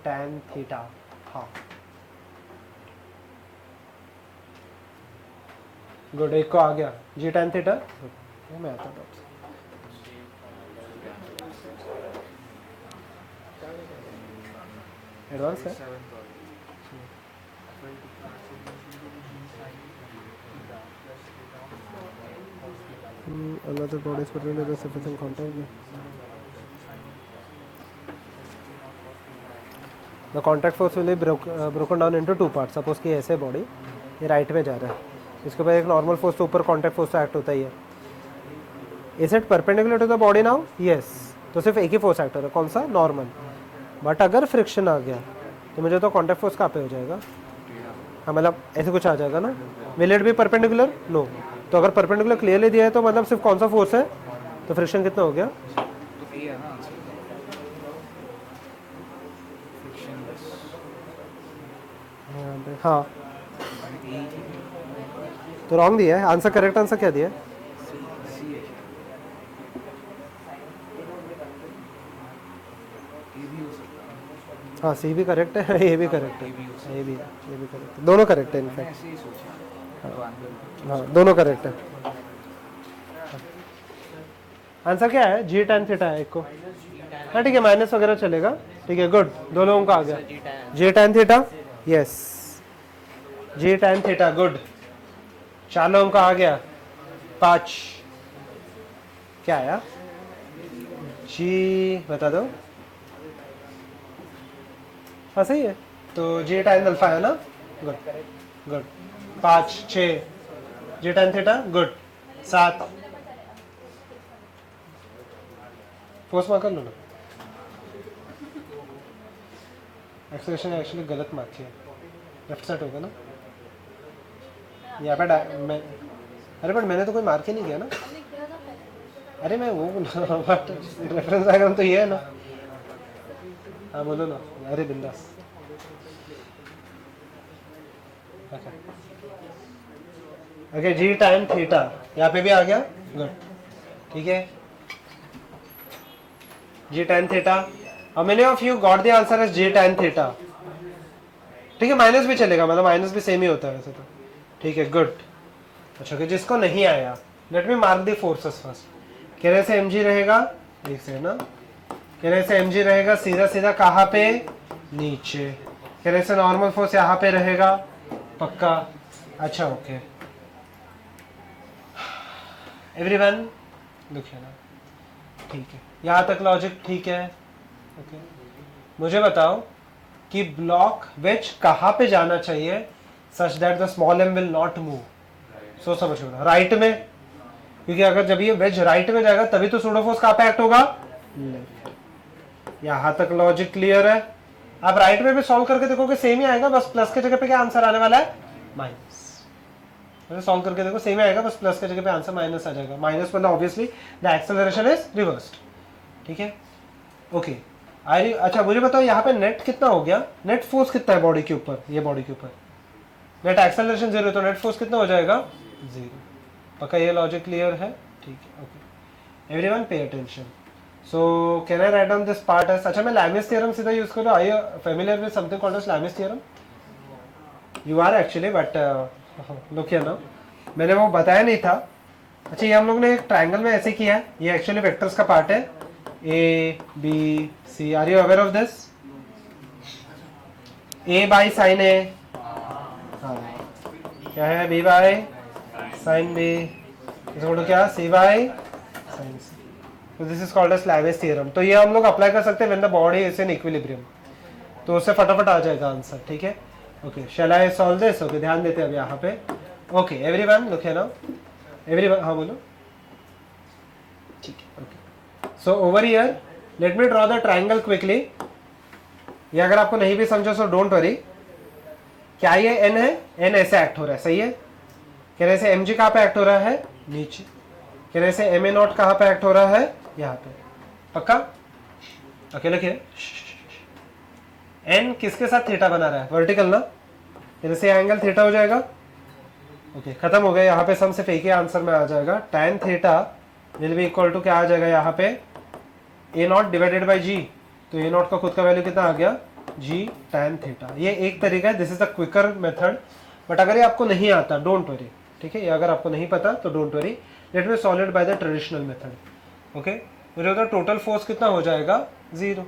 tan थीटा, हाँ गुड, एक को आ गया जी tan थीटा, मैं आता हूँ एडवांस है, another body is pertaining to the sufficient contact. The contact force will be broken down into two parts. Suppose कि ऐसे बॉडी ये राइट में जा रहा है, इसके ऊपर एक नॉर्मल फोर्स तो ऊपर कॉन्टैक्ट फोर्स एक्ट होता ही है, is it perpendicular to the body now, yes, तो सिर्फ एक ही फोर्स एक्ट हो रहा है, कौन सा नॉर्मल, बट अगर फ्रिक्शन आ गया तो मुझे तो कॉन्टैक्ट फोर्स कहाँ पे हो जाएगा, हाँ मतलब ऐसे कुछ आ जाएगा ना, will it be perpendicular, no, तो अगर परपेंडिकुलर क्लियरली दिया है तो मतलब सिर्फ कौन सा फोर्स है, तो फ्रिक्शन कितना हो गया? तो ये है ना आंसर फ्रिक्शनलेस हाँ तो रॉन्ग दिया है आंसर। करेक्ट आंसर क्या दिया है? सी है ये भी हो सकता है हाँ सी भी करेक्ट है, ये भी करेक्ट है, ये भी हो सकता ये भी करेक्ट है, दोनों करेक्ट है है। मैंने इनफैक्ट। ऐसे ही सोचा तो एंगल हाँ दोनों करेक्ट है। आंसर क्या है? जी tan थीटा है एक को। हाँ ठीक है, माइनस वगैरह चलेगा, ठीक है गुड, दो लोगों का आ गया। जी tan थीटा, यस जी tan थीटा, गुड, 4 लोगों का आ गया। 5 क्या आया? जी बता दो। हाँ सही है, तो जी tan अल्फा है ना, गुड गुड। 5 6 जी tan theta, good. 7 force mark कर लो ना, एक्सेलरेशन एक्चुअली गलत मार्क किया, लेफ्ट साइड होगा ना यहाँ पे मैं। अरे बट मैंने तो कोई मार्क ही नहीं किया ना। अरे मैं वो बट रेफरेंस डायग्राम तो ये है ना। हाँ बोलो ना, अरे बिंदास। ओके जी tan थीटा यहाँ पे भी आ गया, गुड, ठीक है G tan theta. How many of you got the answer as G tan theta? ठीक है, माइनस भी चलेगा, मतलब माइनस भी सेम ही होता है वैसे तो, ठीक है गुड। अच्छा कि जिसको नहीं आया, let me mark the forces first. कह रहे से mg रहेगा, एक से ना, कह रहे से mg रहेगा सीधा सीधा कहाँ पे? नीचे। कह रहे से नॉर्मल फोर्स यहाँ पे रहेगा, पक्का? अच्छा ओके एवरीवन, देखिए ना, ठीक है यहाँ तक लॉजिक ठीक है, ओके मुझे बताओ कि ब्लॉक वेज कहाँ पे जाना चाहिए such that the small M will not move? So समझो ना, राइट में, क्योंकि अगर जब ये वेज राइट में जाएगा तभी तो सूडो फोर्स कहाँ पे एक्ट होगा? यहाँ तक लॉजिक क्लियर है। आप राइट में भी सॉल्व करके देखोगे सेम ही आएगा, बस प्लस के जगह पे क्या आंसर आने वाला है? माइनस। सॉल्व करके देखो सेम ही आएगा, बस प्लस के जगह पे आंसर माइनस आ जाएगा। माइनस मतलब obviously the acceleration is reversed, ठीक है ओके। अच्छा मुझे बताओ यहाँ पे नेट कितना हो गया? नेट फोर्स कितना है बॉडी के ऊपर? ये बॉडी के ऊपर नेट एक्सेलरेशन 0 तो नेट फोर्स कितना हो जाएगा? 0। पक्का ये लॉजिक क्लियर है? ठीक है okay everyone pay attention. So can I write down this part as? अच्छा मैं लैमिस थ्योरम सीधा यूज करूँ? Are you familiar with something called as Lami's theorem? You are actually, but look here ना, मैंने वो बताया नहीं था। अच्छा ये हम लोग ने एक ट्रायंगल में ऐसे किया है, ये एक्चुअली वेक्टर्स का पार्ट है, A B C. Are you aware of this? A by sine A, हाँ क्या है? B by sine B is क्या? C by sine C. तो this is called as Lami's theorem. तो ये हम लोग अप्लाई कर सकते हैं when the body is in equilibrium, तो उससे फटाफट आ जाएगा आंसर, ठीक है okay. Shall I solve this? Okay ध्यान देते हैं अब यहाँ पे। ओके एवरीवन लुक है ना, एवरीवन, हाँ बोलो, ठीक है okay. So over here let me draw the triangle quickly. ये अगर आपको नहीं भी समझो सो डोंट वरी। क्या ये एन है? एन ऐसे एक्ट हो रहा है, सही है। कहने से एम जी कहाँ पे एक्ट हो रहा है? नीचे। कहने से एम ए नॉट कहाँ पे एक्ट हो रहा है? यहाँ पे, पक्का? ओके लिखिए, एन किसके साथ थीटा बना रहा है? वर्टिकल ना, कहने से एंगल थीटा हो जाएगा। ओके खत्म हो गया, यहाँ पे सम सिर्फ एक ही आंसर में आ जाएगा। tan theta will be equal to क्या आ जाएगा यहाँ पे? A naught divided by G. तो ए नॉट का खुद का वैल्यू कितना आ गया? G tan theta. ये एक तरीका है, this is the quicker method. But अगर ये आपको नहीं आता डोंट वरी, ठीक है, ये अगर आपको नहीं पता तो don't worry, let me solve it by the traditional method. Okay मुझे बताओ टोटल फोर्स कितना हो जाएगा? 0।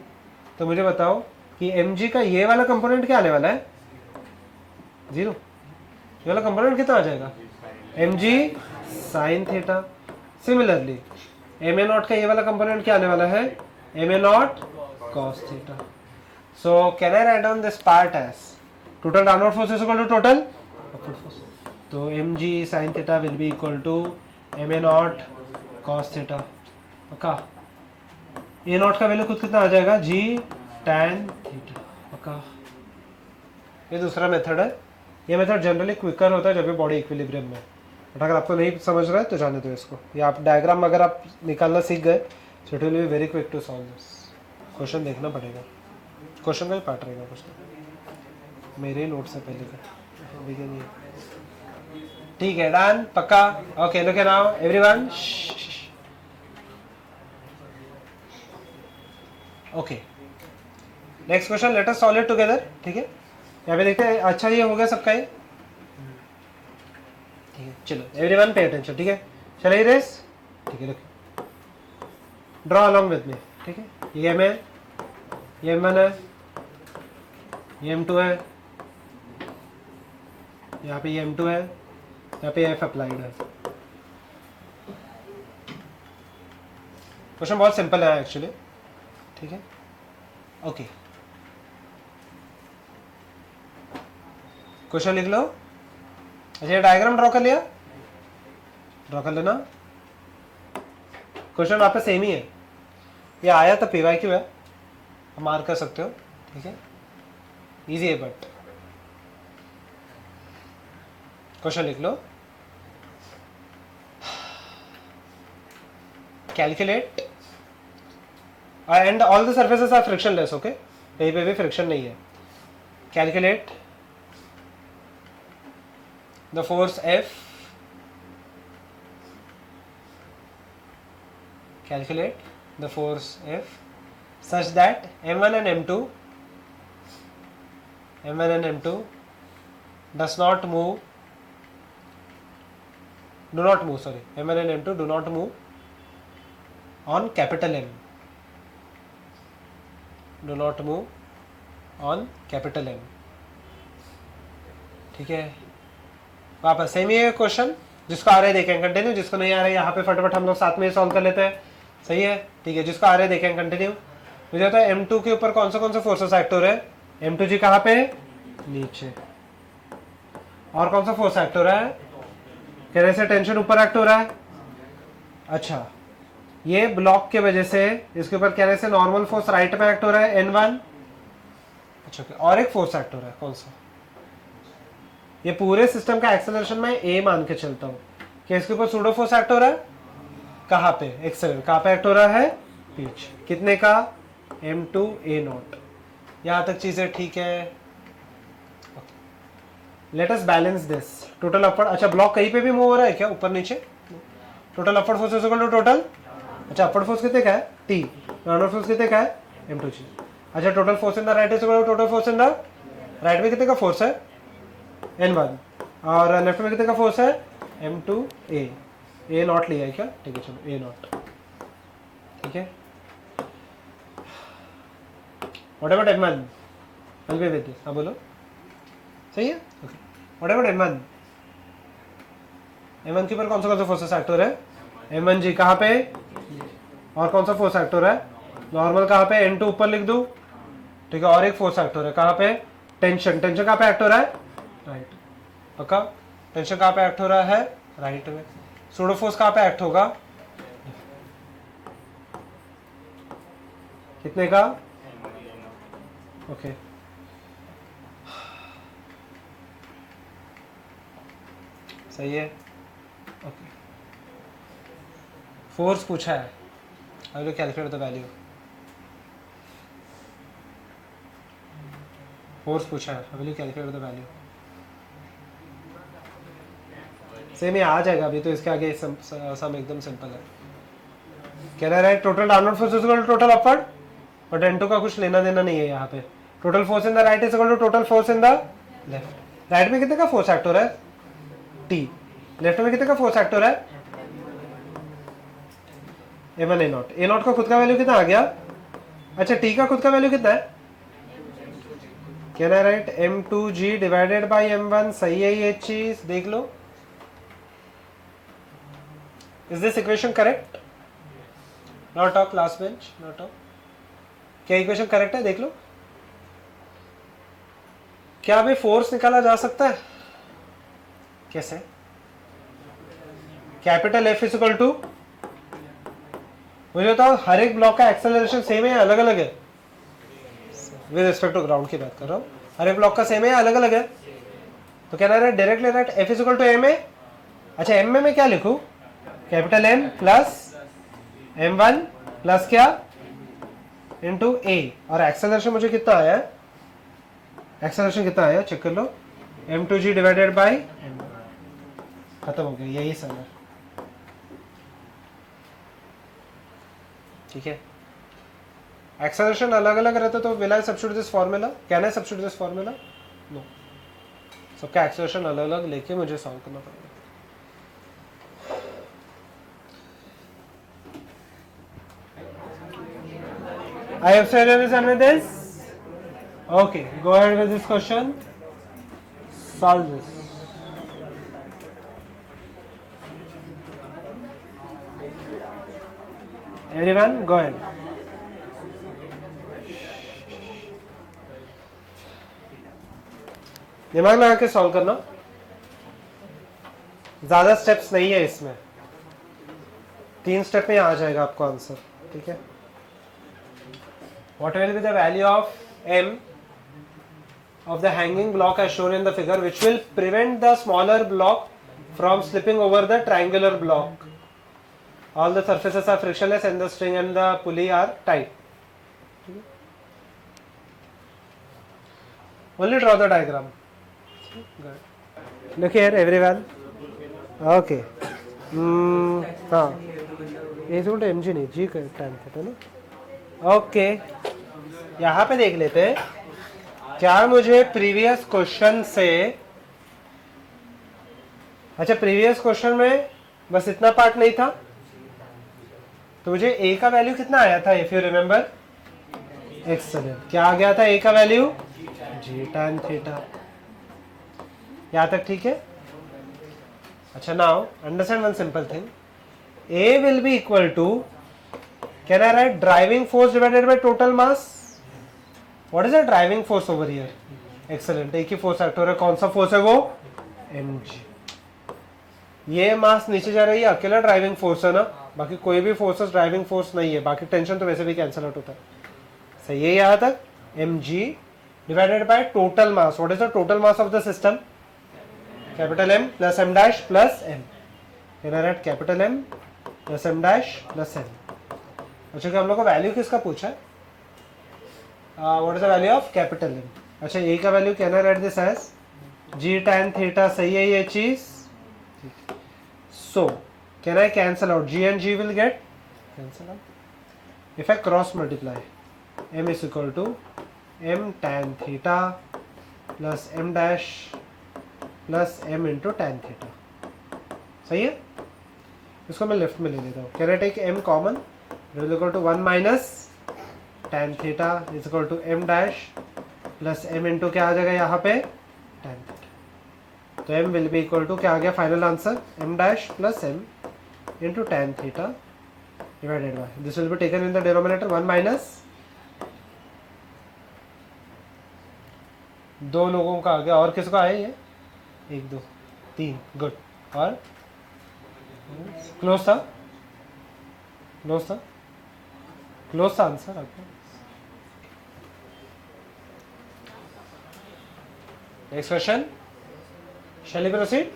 तो मुझे बताओ कि mg का ये वाला कंपोनेंट क्या आने वाला है? 0। ये वाला कंपोनेंट कितना आ जाएगा? mg sine theta. Similarly m ए नॉट का ये वाला कंपोनेंट क्या आने वाला है? M A naught cos theta. So can I write down this part as total downward force is equal to total upward force. तो mg sine theta will be equal to M A naught cos theta. Okay a naught का value खुद कितना आ जाएगा? जी tan theta. Okay ये दूसरा method है। ये मेथड जनरली क्विकर होता है जब भी बॉडी इक्विलिब्रियम में, बट अगर आपको नहीं समझ रहा है तो जाने दो इसको, या आप डायग्राम अगर आप निकालना सीख गए so it will be very quick to solve this. Question देखना पड़ेगा, क्वेश्चन का ही पार्ट रहेगा क्वेश्चन, मेरे ही नोट से पहले का बिगिन। ठीक है, डन, पक्का। Okay, look now everyone. Okay, next question, let us solve it together. ठीक है, यहाँ पे देखते हैं। अच्छा, ये हो गया सबका ही। ठीक है, चलो एवरीवन पे अटेंशन। ठीक है, चलिए रेस। ठीक है, look, draw along with me. ठीक है, ये M है, ये M1 है, ये M2 है, यहाँ पे ये M2 है, यहाँ पे F अप्लाइड है। क्वेश्चन बहुत सिंपल है एक्चुअली। ठीक है, ओके, क्वेश्चन लिख लो। अच्छा, ये डायग्राम ड्रॉ कर लिया, ड्रॉ कर लेना। क्वेश्चन वापस सेम ही है, ये आया तो PYQ है, आप मार्क कर सकते हो। ठीक है, इजी है बट क्वेश्चन लिख लो। Calculate and all the surfaces are frictionless. Okay, कहीं पे भी फ्रिक्शन नहीं है। Calculate the force F, calculate the force F such that M1 and M2 does not move, do not move, sorry, M1 and M2 do not move on capital M, do not move on capital M। ठीक है, वापस same ही है question, जिसको आ रहा है देखें continue, जिसको नहीं आ रहा है यहाँ पे फटाफट हम लोग साथ में सॉल्व कर लेते हैं। सही है, ठीक है, जिसको आ रहा है देखें कंटिन्यू। मुझे होता है M2 के ऊपर कौन से फोर्सेस एक्ट हो रहे हैं। M2G कहाँ पे, नीचे। और कौन सा फोर्स एक्ट हो रहा है, कह रहे से टेंशन ऊपर एक्ट हो रहा है। अच्छा, ये ब्लॉक के वजह से इसके ऊपर कह रहे से नॉर्मल फोर्स राइट में एक्ट हो रहा है N1। अच्छा, और एक फोर्स एक्ट हो रहा है, कौन सा, ये पूरे सिस्टम का एक्सेलरेशन में A मान के चलता हूँ कि इसके ऊपर सूडो फोर्स एक्ट हो रहा है। कहाँ पे, एक्सेलरेट कहाँ पे एक्ट हो रहा है, पीछे। कितने का, M2A0। यहाँ तक चीजें ठीक है। Let us balance this total upward. अच्छा, ब्लॉक कहीं पे भी मूव हो रहा है क्या, ऊपर नीचे। Total upward force is equal to total, अच्छा अपवर्ड फोर्स कितने का है T, डाउनवर्ड फोर्स कितने का है M2G। अच्छा, total force in the right is equal to total force in the right में कितने का फोर्स है N1, और लेफ्ट में कितने का फोर्स है M2A। A0 लिया है क्या, ठीक है, चलो A0। ठीक है, what about M1, I'll be with this। हाँ बोलो, सही है, okay. What about M1, M1 के ऊपर कौन सा फोर्सेस एक्ट हो रहा है, M1G कहाँ पे, और कौन सा फोर्स एक्ट हो रहा है, नॉर्मल कहाँ पे, N2 ऊपर लिख दूँ। ठीक है, और एक फोर्स एक्ट हो रहा है कहाँ पे, टेंशन। टेंशन कहाँ पे एक्ट हो रहा है, राइट। पक्का, टेंशन कहाँ पे एक्ट हो रहा है, राइट में। सूडो फोर्स कहाँ पे एक्ट होगा, कितने का, ओके। सही है, ओके। फोर्स पूछा है, I will calculate the value. Force पूछा है, I will calculate the value. Same ये आ जाएगा, अभी तो इसके आगे सम एकदम सिंपल है। कह रहा है total downward force is equal to total upward, but N2 का कुछ लेना देना नहीं है यहाँ पे। Total force in the right is equal to total force in the left. Right में कितने का फोर्स एक्ट हो रहा है T, लेफ्ट में कितने का फोर्स एक्ट हो रहा है M1 A0। A0 का खुद का वैल्यू कितना आ गया, अच्छा T का खुद का वैल्यू कितना है, क्या है right, M2G divided by M1। सही है ये चीज, देख लो। Is this equation correct? Not talk, last bench, not talk. क्या इक्वेशन करेक्ट है, देख लो। क्या अभी फोर्स निकाला जा सकता है, कैसे, capital F is equal to, मुझे बताओ हर एक ब्लॉक का एक्सेलरेशन सेम है या अलग अलग है, विद रिस्पेक्ट टू ग्राउंड की बात कर रहा हूँ। हर एक ब्लॉक का सेम है या अलग अलग है, तो क्या रहा है directly right F is equal to M है, अच्छा m में मैं क्या लिखूं, capital M plus m1 plus क्या इंटू a, और एक्सेलरेशन मुझे कितना आया है, एक्सेलरेशन कितना आया चेक कर लो, m2g डिवाइडेड बाई m, खत्म हो गया, यही सम है। ठीक है, एक्सेलरेशन अलग अलग रहता तो will I substitute this formula, can I substitute this formula, no, सबका एक्सेलरेशन अलग अलग लेके मुझे सॉल्व करना पड़ेगा। I have said everything with this. Okay, go ahead with this question. Solve this. Everyone, go ahead. दिमाग लगा के सॉल्व करना, ज्यादा स्टेप्स नहीं है इसमें, 3 स्टेप में आ जाएगा आपको आंसर। ठीक है, what will be the value of m of the hanging block as shown in the figure, which will prevent the smaller block from slipping over the triangular block? All the surfaces are frictionless and the string and the pulley are tight. Only draw the diagram. Look here everyone. Okay. हाँ, ये is to mg नहीं, g का tan theta ना। Okay, यहाँ पे देख लेते हैं, क्या मुझे प्रीवियस क्वेश्चन से, अच्छा प्रीवियस क्वेश्चन में बस इतना पार्ट नहीं था, तो मुझे a का वैल्यू कितना आया था, इफ यू रिमेम्बर, एक्सेलेंट, क्या आ गया था a का वैल्यू, g tan थीटा, यहाँ तक ठीक है। अच्छा now understand one simple thing, a will be equal to, can I write driving force divided by total mass? What is the driving force over here? Excellent, एक ही force act हो रहा है, कौन सा फोर्स है वो, mg। ये मास नीचे जा रही है, अकेला ड्राइविंग फोर्स है ना, बाकी कोई भी फोर्सेस ड्राइविंग फोर्स नहीं है, बाकी टेंशन तो वैसे भी कैंसिल आउट होता है। सही है यहाँ तक, mg divided by total mass, what is the total mass of the system, capital M plus m dash plus m, can I right capital M plus m dash plus m। अच्छा कि हम लोग को वैल्यू किसका पूछा है, what is the value of capital M। अच्छा a का value can I write this as g tan theta, सही है ये चीज। So can I cancel out, g and g will get cancel out, if I cross multiply, m is equal to m tan theta plus m dash plus m into tan theta, सही है। इसको मैं left में ले लेता हूँ, can I take m common, it will equal to 1 minus tan theta is equal to m dash plus m into क्या आ जाएगा यहाँ पे, tan थीटा, तो m will be equal to क्या आ गया final answer, m dash plus m into tan theta divided bye, this will be taken in the denominator, 1 minus, दो लोगों का आ गया, और किसका आया ये, 1 2 3, गुड, और क्लोज था, क्लोज था, क्लोज था आंसर आपका। Next question, shall we proceed?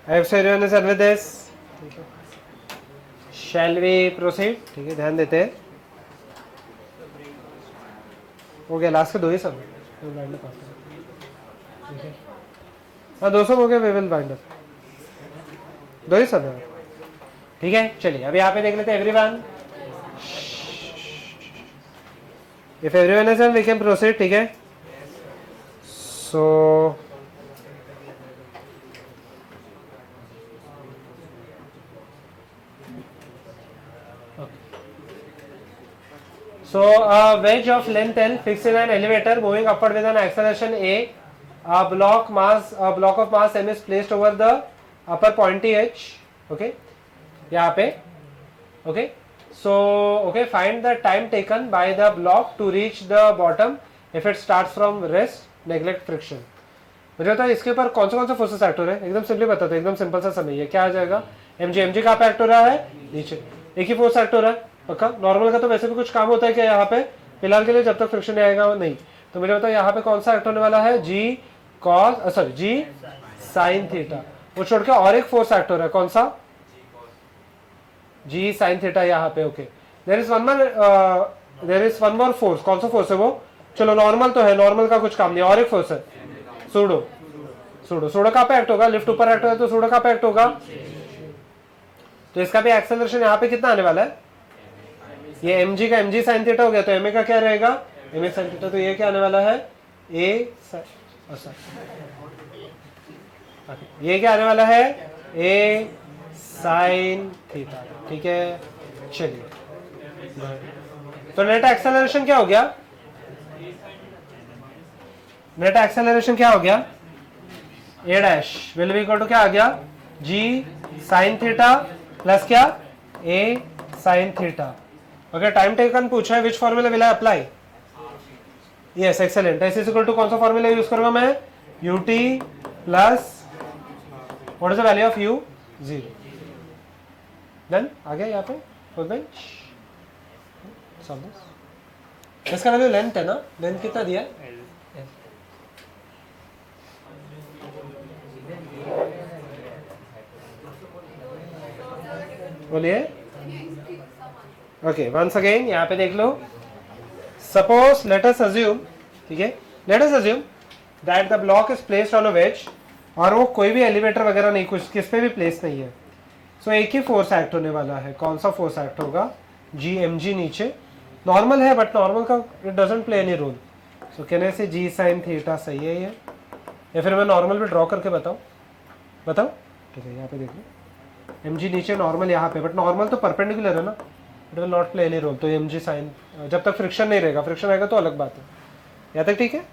I have said everyone is done with this. Shall we proceed? ठीक है, ध्यान देते हैं, हो गया लास्ट के 2 ही सब, ठीक है, हाँ 200 हो गया, वी विल वाइंड अप, 2 ही सब है, ठीक है। चलिए अब यहाँ पे देख लेते हैं everyone, if everyone is done we can proceed, ठीक है। सो So a wedge of length L fixed in an elevator moving upward with an acceleration a block of mass m is placed over the upper pointy edge, okay, यहाँ पे, okay, so okay, find the time taken by the block to reach the bottom if it starts from rest, neglect friction। मुझे बताओ इसके ऊपर कौन से forces act हो रहे हैं, एकदम सिंपली बताते हैं, एकदम सिंपल सा समय है, क्या आ जाएगा, mg कहाँ पे एक्ट हो रहा है, नीचे, एक ही फोर्स एक्ट हो रहा है, पक्का। नॉर्मल का तो वैसे भी कुछ काम होता है क्या यहाँ पे, फिलहाल के लिए जब तक फ्रिक्शन नहीं आएगा नहीं, तो मुझे बताओ यहाँ पे कौन सा एक्ट होने वाला है, जी कॉस, सॉरी जी साइन थीटा, वो छोड़ के और एक फोर्स एक्ट हो रहा है, कौन सा? जी साइन थीटा यहाँ पे। Okay, there is one more force, कौन सा फोर्स है वो? चलो नॉर्मल तो है, नॉर्मल का कुछ काम नहीं, और एक फोर्स है सूडो। सूडो कहाँ पे एक्ट होगा? लिफ्ट ऊपर एक्ट होगा तो सूडो कहाँ पे एक्ट होगा? तो इसका भी एक्सेलरेशन यहाँ पे कितना आने वाला है? ये mg का mg साइन थीटा हो गया, तो ma का क्या रहेगा? ma साइन थीटा, तो ये क्या आने वाला है? ये क्या आने वाला है? a sine theta. ठीक है, चलिए, तो नेट एक्सेलरेशन क्या हो गया? नेट एक्सेलरेशन क्या हो गया? a dash will be equal to क्या आ गया? g साइन थीटा प्लस क्या? a sine theta. Okay, time taken पूछा है, which formula will I apply? Yes, excellent. S is equal to कौन सा फॉर्मूला यूज करूंगा मैं? ut plus what is the value of u? 0। Then आ गया यहाँ पे फुल बेंच। इसका वैल्यू लेंथ है ना, लेंथ कितना दिया? बोलिए। ओके, वंस अगेन यहाँ पे देख लो, सपोज लेट अस अज्यूम, ठीक है, let us assume that the block is placed on a wedge, और वो कोई भी एलिवेटर वगैरह नहीं, कुछ किस पे भी प्लेस नहीं है। सो एक ही फोर्स एक्ट होने वाला है, कौन सा फोर्स एक्ट होगा? जी एम जी नीचे, नॉर्मल है बट नॉर्मल का it doesn't play any role. So कहने से जी साइन थीटा सही है ये, या फिर मैं नॉर्मल भी ड्रॉ करके बताऊँ? ठीक है, यहाँ पे देख लो, एम जी नीचे, नॉर्मल यहाँ पे, बट नॉर्मल तो परपेंडिकुलर है ना, it will not play any role. तो एम जी साइन, जब तक फ्रिक्शन नहीं रहेगा, फ्रिक्शन आएगा तो अलग बात है। यहाँ तक ठीक है?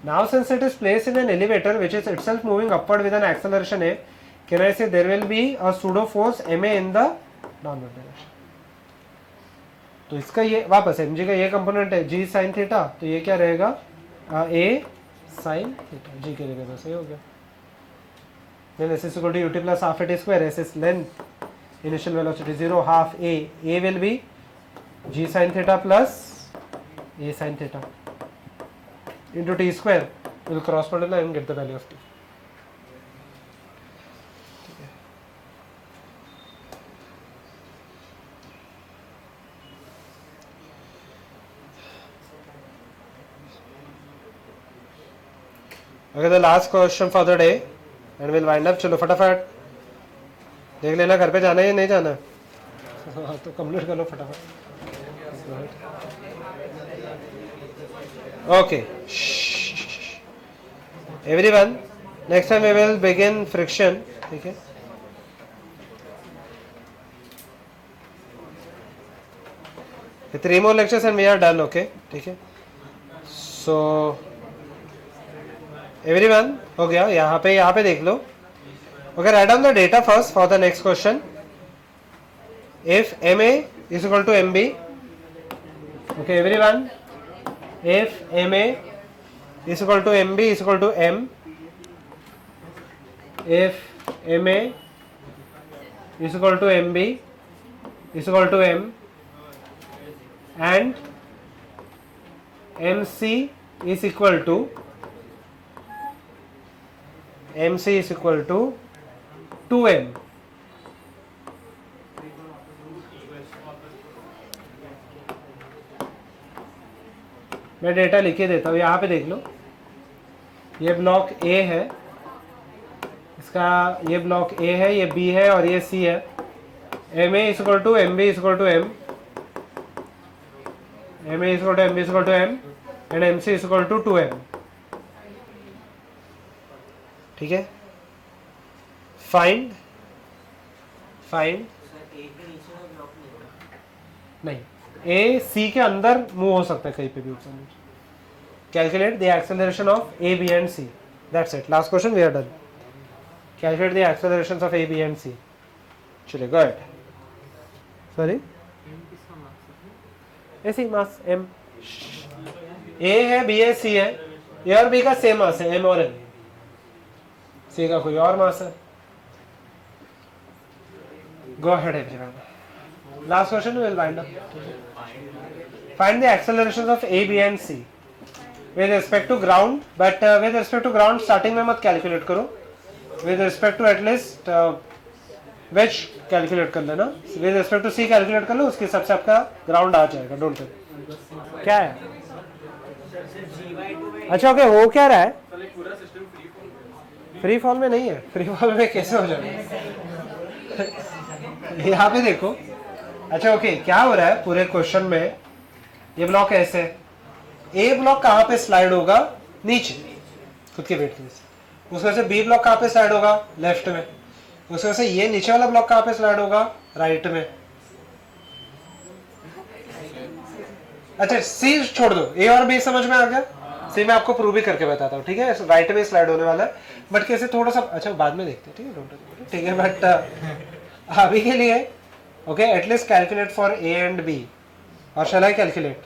Now since it is placed in an elevator which is itself moving upward with an acceleration A, can I say there will be a pseudo force ma in the downward direction. तो इसका ये वापस mg का ये component है g sine theta, तो ये क्या रहेगा? a साइन थीटा, g के जगह सही हो गया। then s is equal to ut plus half at square, s is length, initial velocity 0, half a will be g sin theta plus a sin theta into t square, will cross multiply and get the value of t. Okay, the last question for the day and we'll wind up. चलो फटाफट देख लेना, घर पे जाना है या नहीं जाना? हाँ, तो कंप्लीट कर लो फटाफट। Okay, everyone, next time we will begin friction. ठीक है, three more lectures and we are done. Okay, ठीक है, so everyone हो गया। यहाँ पे देख लो। Okay, write down the data first for the next question. If ma is equal to mb, okay everyone, if ma is equal to mb is equal to m, if ma is equal to mb is equal to m, and mc is equal to mc is equal to 2m, मैं data लिखे देता हूँ। यहाँ पे देख लो, ये block ए है, इसका ये ब्लॉक ए है, ये बी है और ये सी है। M A equal to m B equal to m, m A equal to m B equal to m, and m C equal to 2m। ठीक है, फाइंड नहीं, ए सी के अंदर मूव हो सकता है कहीं पे भी ऊपर नीचे। Calculate the acceleration of A B and C, that's it, last question, we are done. Calculate the accelerations of A B and C. चलिए, go ahead. Sorry, A C mass M, A है, B है, सी है, ए और B का same mass है, M और N, सी का कोई और मास है। Go ahead everyone. Last question, we will wind up. Find the accelerations of A, B and C with respect to ground, but with respect to ground starting में मत calculate करो, with respect to at least wedge calculate कर लेना, with respect to C calculate कर लो, उसके हिसाब से आपका ग्राउंड आ जाएगा। Don't worry. क्या है? अच्छा ओके, हो क्या रहा है? फ्री फॉल में नहीं है, फ्री फॉल में कैसे हो जाएगा? यहाँ पे देखो। अच्छा ओके, क्या हो रहा है पूरे क्वेश्चन में? ये ब्लॉक ऐसे, ए ब्लॉक कहाँ पे स्लाइड होगा? नीचे, खुद के वेट के से। उसमें से बी ब्लॉक कहाँ पे स्लाइड होगा? लेफ्ट में। उसमें से ये नीचे वाला ब्लॉक कहाँ पे स्लाइड होगा? राइट में। अच्छा सी छोड़ दो, ए और बी समझ में आ गया? सी मैं आपको प्रूव भी करके बताता हूँ, ठीक है? राइट में स्लाइड होने वाला है, बट कैसे थोड़ा सा, अच्छा बाद में देखते हैं, ठीक है? ठीक है, बट अभी के लिए okay, at least calculate for A and B. और शैल आई कैलकुलेट?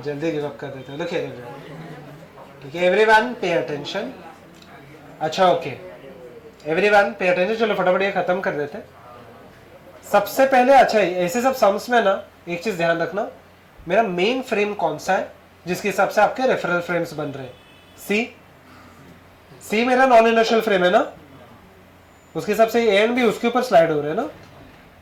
जल्दी गिव अप कर देते हो। लुक हियर एवरीवन, ठीक है? Everyone pay attention. अच्छा ओके, एवरीवन पे अटेंशन। चलो फटाफट ये खत्म कर देते हैं। सबसे पहले अच्छा ऐसे सब सम्स में ना एक चीज ध्यान रखना, मेरा मेन फ्रेम कौन सा है जिसके हिसाब से आपके रेफरल फ्रेम्स बन रहे हैं? सी मेरा नॉन इनर्शियल फ्रेम है ना, उसके हिसाब से ए एंड बी उसके ऊपर स्लाइड हो रहे हैं ना।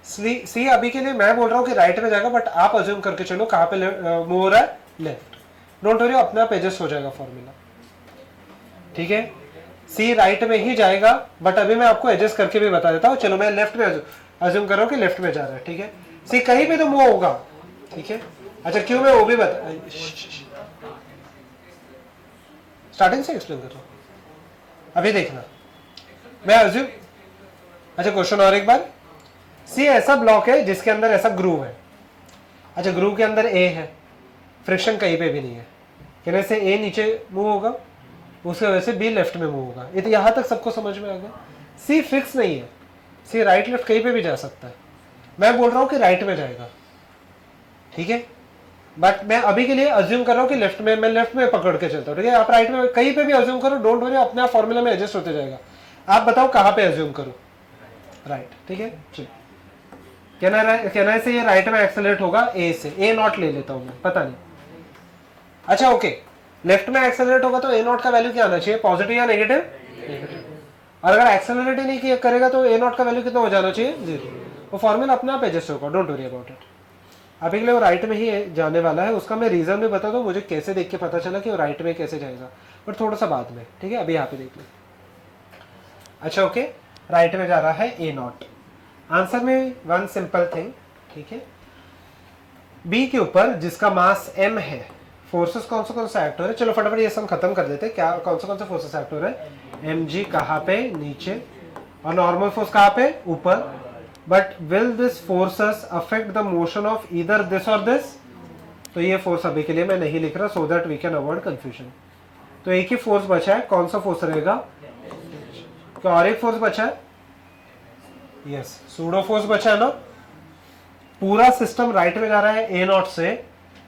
सी अभी के लिए मैं बोल रहा हूँ कि राइट में जाएगा, बट आप अज्यूम करके चलो कहाँ पे मूव हो रहा है? लेफ्ट। डोंट वरी, अपने आप एडजस्ट हो जाएगा फॉर्मूला, ठीक है? सी राइट में ही जाएगा, बट अभी मैं आपको एडजस्ट करके भी बता देता हूँ। चलो मैं लेफ्ट में अज्यूम कर रहा हूँ कि लेफ्ट में जा रहा है, ठीक है? सी कहीं पे तो मूव होगा, ठीक है? अच्छा क्यों, मैं वो भी बता, स्टार्टिंग से एक्सप्लेन कर रहा हूँ, अभी देखना। मैं अज्यूम, अच्छा क्वेश्चन और एक बार। सी ऐसा ब्लॉक है जिसके अंदर ऐसा ग्रूव है। अच्छा ग्रूव के अंदर ए है, फ्रिक्शन कहीं पे भी नहीं है, कहने से ए नीचे मूव होगा, उसके वजह से बी लेफ्ट में मूव होगा। ये तो यहाँ तक सबको समझ में आ गया। सी फिक्स नहीं है, सी राइट लेफ्ट कहीं पे भी जा सकता है। मैं बोल रहा हूँ कि राइट में जाएगा, ठीक है? बट मैं अभी के लिए अज्यूम कर रहा हूँ कि लेफ्ट में, मैं लेफ्ट में पकड़ के चलता हूँ, ठीक है? आप राइट में कहीं पे भी अज्यूम करो, डोंट वरी, अपने आप फॉर्मूला में एडजस्ट होते जाएगा। आप बताओ कहाँ पे अज्यूम करो? राइट, ठीक है? चलो, कहना है से ये राइट में एक्सेलरेट होगा ए से, ए नॉट ले लेता हूँ मैं, पता नहीं। अच्छा ओके, लेफ्ट में एक्सेलरेट होगा तो ए नॉट का वैल्यू क्या आना चाहिए? पॉजिटिव या नेगेटिव? और अगर एक्सेलरेट ही नहीं करेगा तो ए नॉट का वैल्यू कितना हो जाना चाहिए? 0। वो फॉर्मूला अपने आप एडजस्ट होगा, डोंट वरी अबाउट इट। अभी के लिए वो राइट में ही जाने वाला है, उसका मैं रीजन भी बता दूं, मुझे कैसे देख के पता चला कि वो राइट में कैसे जाएगा, बट थोड़ा सा बाद में, ठीक है? अभी यहाँ पे देख लो। अच्छा ओके, राइट में जा रहा है ए नॉट। आंसर में वन सिंपल थिंग, ठीक है? बी के ऊपर जिसका मास m है, फोर्सेस कौन सा एक्ट हो रहा है? चलो फटाफट ये सम खत्म कर देते हैं। क्या कौन सा फोर्सेस एक्ट हो रहा है? mg कहाँ पे? नीचे। और नॉर्मल फोर्स कहाँ पे? ऊपर। But will this forces affect the motion of either this और दिस? तो ये फोर्स अभी के लिए मैं नहीं लिख रहा, so that we can avoid confusion. तो एक ही फोर्स बचा है, कौन सा फोर्स रहेगा? क्या और एक फोर्स बचा है? यस, सूडो फोर्स बचा है ना। पूरा सिस्टम राइट में जा रहा है ए नॉट से,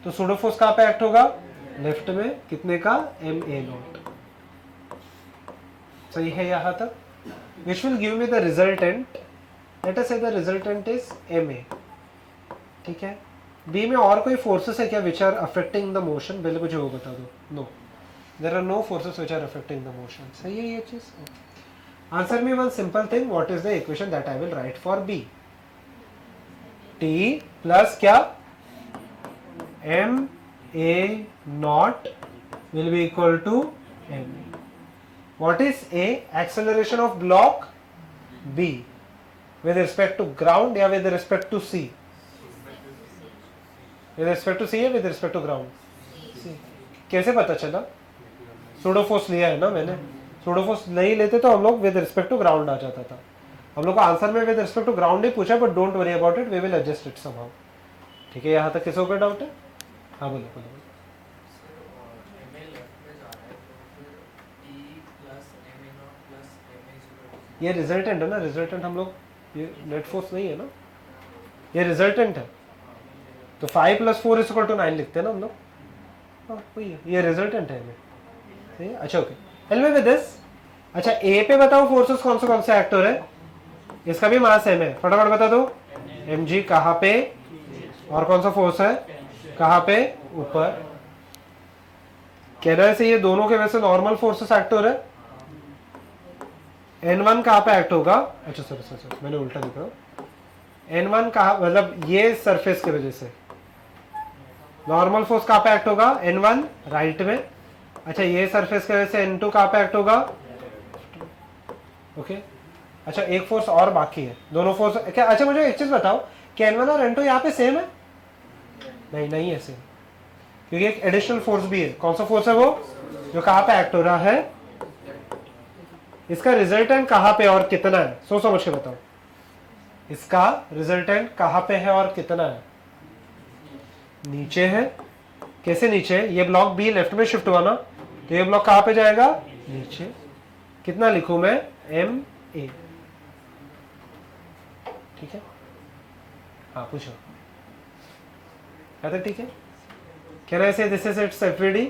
तो सूडो फोर्स कहाँ पे एक्ट होगा? लेफ्ट में। कितने का? एम ए नॉट। सही है यहाँ तक? Which will give me the resultant, let us say the resultant is M A, ठीक है? बी में और कोई फोर्सेस है क्या which are affecting the motion? पहले मुझे वो बता दो। No, there are no forces which are affecting the motion. सही है ये चीज? Answer me one simple thing, what is the equation that I will write for B? T plus क्या? M A naught will be equal to m. What is A? Acceleration of block B with respect to ground या with respect to C? With respect to C या with respect to ground? C. कैसे पता चला? Pseudo force लिया है ना मैंने। Pseudo force नहीं लेते तो हम लोग with respect to ground आ जाता था। हम लोग को आंसर में with respect to ground ही पूछा, but don't worry about it, we will adjust it somehow. ठीक है, यहाँ तक किसी को डाउट है? हाँ बोलो बोलो। ये रिजल्टेंट है ना, रिजल्टेंट हम लोग, ये नेट फोर्स नहीं है ना, ये रिजल्टेंट है। तो 5 + 4 = 9 लिखते हैं ना हम लोग। हाँ वही है, ये रिजल्टेंट है हमें। सही है? अच्छा okay, help me with this. अच्छा ए पे बताओ फोर्सेस कौन से एक्ट हो रहे हैं? इसका भी मास m है, फटाफट बता दो। mg कहाँ पे? और कौन सा फोर्स है? कहाँ पे? ऊपर। कहना है से ये दोनों के वजह से नॉर्मल फोर्सेस एक्ट हो रहे हैं। N1 कहाँ पे एक्ट होगा, अच्छा सॉरी मैंने उल्टा लिख रहा हूँ, N1 कहाँ, मतलब ये सरफेस की वजह से नॉर्मल फोर्स कहाँ पे एक्ट होगा, N1 राइट में, अच्छा ये सरफेस की वजह से N2 कहाँ पे एक्ट होगा, ओके। अच्छा एक फोर्स और बाकी है, दोनों फोर्स क्या, अच्छा मुझे एक चीज बताओ कि N1 और N2 यहाँ पे सेम है, नहीं है सेम, क्योंकि एक एडिशनल फोर्स भी है, कौन सा फोर्स है वो, जो कहाँ पे एक्ट हो रहा है, इसका रिजल्टेंट कहाँ पे और कितना है, सोच समझ के बताओ, इसका रिजल्टेंट कहाँ पे है और कितना है, नीचे है, कैसे नीचे है, ये ब्लॉक बी लेफ्ट में शिफ्ट हुआ ना, तो ये ब्लॉक कहाँ पे जाएगा, नीचे, कितना लिखूं मैं, एम ए, ठीक है, हाँ पूछो, कहते ठीक है, कैन आई से दिस इज इट्स एफवीडी,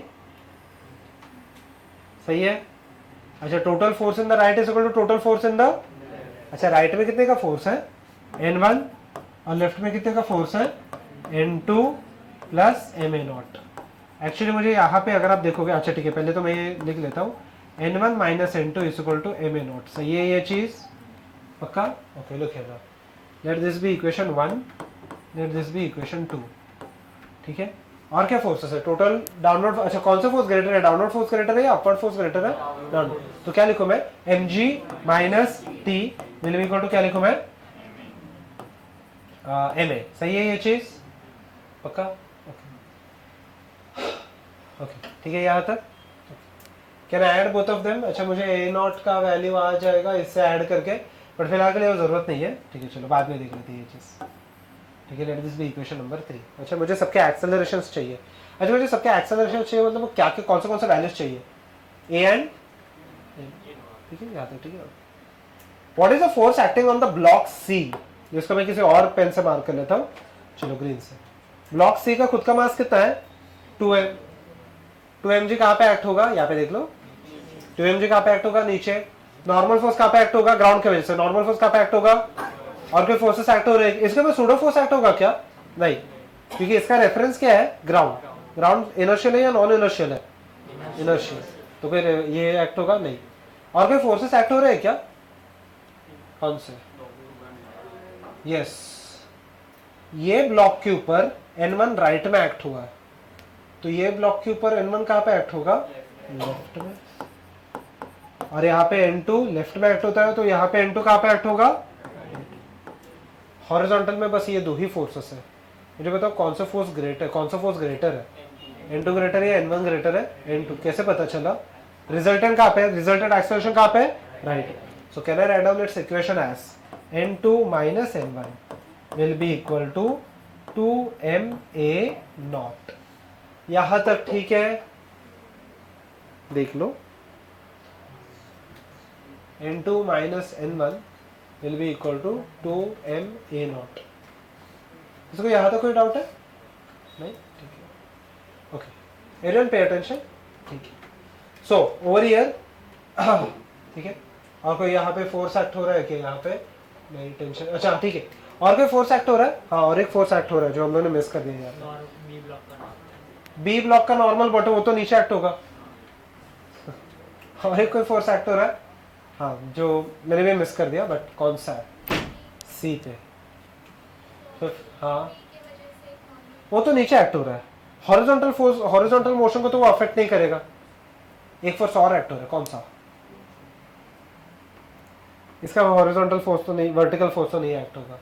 सही है। अच्छा total force in the right is equal to total force in the, अच्छा राइट में कितने का फोर्स है, N1 और लेफ्ट में कितने का फोर्स है, N2 प्लस MA0। एक्चुअली मुझे यहाँ पे अगर आप देखोगे, अच्छा ठीक है पहले तो मैं ये लिख लेता हूँ, N1 minus N2 is equal to MA0, सही है ये चीज, पक्का, okay look here, let this be equation 1, let this be equation 2, ठीक है। और क्या फोर्सेस है टोटल, डाउनवर्ड, अच्छा कौन सा फोर्स ग्रेटर है, डाउनवर्ड फोर्स ग्रेटर है या अपवर्ड फोर्स ग्रेटर है, डाउनवर्ड, तो क्या लिखूं मैं, mg minus T will be equal to, क्या लिखूं मैं, ma, सही है ये चीज, पक्का, ओके ठीक है यहाँ तक, can I add both of them, अच्छा मुझे a0 का वैल्यू आ जाएगा इससे ऐड करके, बट फिलहाल के लिए वो जरूरत नहीं है, ठीक है चलो बाद में देख लेते हैं ये चीज, ठीक है। Let this be equation number 3। अच्छा मुझे सबके एक्सेलरेशंस चाहिए, अच्छा मुझे सबके एक्सेलरेशन चाहिए, मतलब क्या क्या कौन से वैल्यूज चाहिए, ए एंड, ठीक है यहाँ तक, ठीक है। What is the force acting on the block C, जिसको मैं किसी और पेन से मार्क कर लेता हूँ, चलो ग्रीन से, ब्लॉक सी का खुद का मास कितना है, 2m, 2mg कहाँ पे एक्ट होगा, यहाँ पे देख लो, 2mg कहाँ पे एक्ट होगा, नीचे, नॉर्मल फोर्स कहाँ पे एक्ट होगा, ग्राउंड की वजह से, नॉर्मल फोर्स कहाँ पे एक्ट होगा, और कोई फोर्सेस एक्ट हो रहे हैं, इसके में सूडो फोर्स एक्ट होगा क्या, नहीं, क्योंकि इसका रेफरेंस क्या है, ग्राउंड, ग्राउंड इनर्शियल है या नॉन इनर्शियल है, इनर्शियल, तो फिर ये एक्ट होगा नहीं, और कोई फोर्सेस एक्ट हो रहे हैं क्या, कौन से, यस, ये ब्लॉक के ऊपर N1 राइट में एक्ट हुआ है, तो ये ब्लॉक के ऊपर N1 कहाँ पे एक्ट होगा, लेफ्ट में, और यहाँ पे N2 लेफ्ट में एक्ट होता है, तो यहाँ पे N2 कहाँ पे एक्ट होगा, हॉरिजॉन्टल में बस ये दो ही फोर्सेस है, मुझे बताओ कौन सा फोर्स ग्रेटर, कौन सा फोर्स ग्रेटर है, N2 ग्रेटर है या N1 ग्रेटर है, N2, कैसे पता चला, रिजल्टेंट कहाँ पे, रिजल्टेंट एक्सेलरेशन कहाँ पे, right, so can I write down its equation as N2 minus N1 will be equal to 2ma0, यहां तक ठीक है, देख लो, N2 minus N1 will be equal to 2ma0, इसको यहां तक कोई डाउट है, नहीं, ठीक है, ओके, एवरीवन पे अटेंशन, ठीक है, सो ओवर हियर, ठीक है, और कोई यहाँ पे फोर्स एक्ट हो रहा है कि यहाँ पे, नहीं टेंशन, अच्छा ठीक है, और कोई फोर्स एक्ट हो रहा है, हाँ और एक फोर्स एक्ट हो रहा है जो हम लोगों ने मिस कर दिया यार, बी ब्लॉक का नॉर्मल बॉटम, वो तो नीचे एक्ट होगा, और एक कोई फोर्स एक्ट हो रहा है, हाँ जो मैंने भी मिस कर दिया, बट कौन सा है, सी पे, तो हाँ वो तो नीचे एक्ट हो रहा है, हॉरिजॉन्टल फोर्स, हॉरिजॉन्टल मोशन को तो वो अफेक्ट नहीं करेगा, एक फोर्स और एक्ट हो रहा है, कौन सा, इसका हॉरिजॉन्टल फोर्स तो नहीं, वर्टिकल फोर्स तो नहीं एक्ट होगा,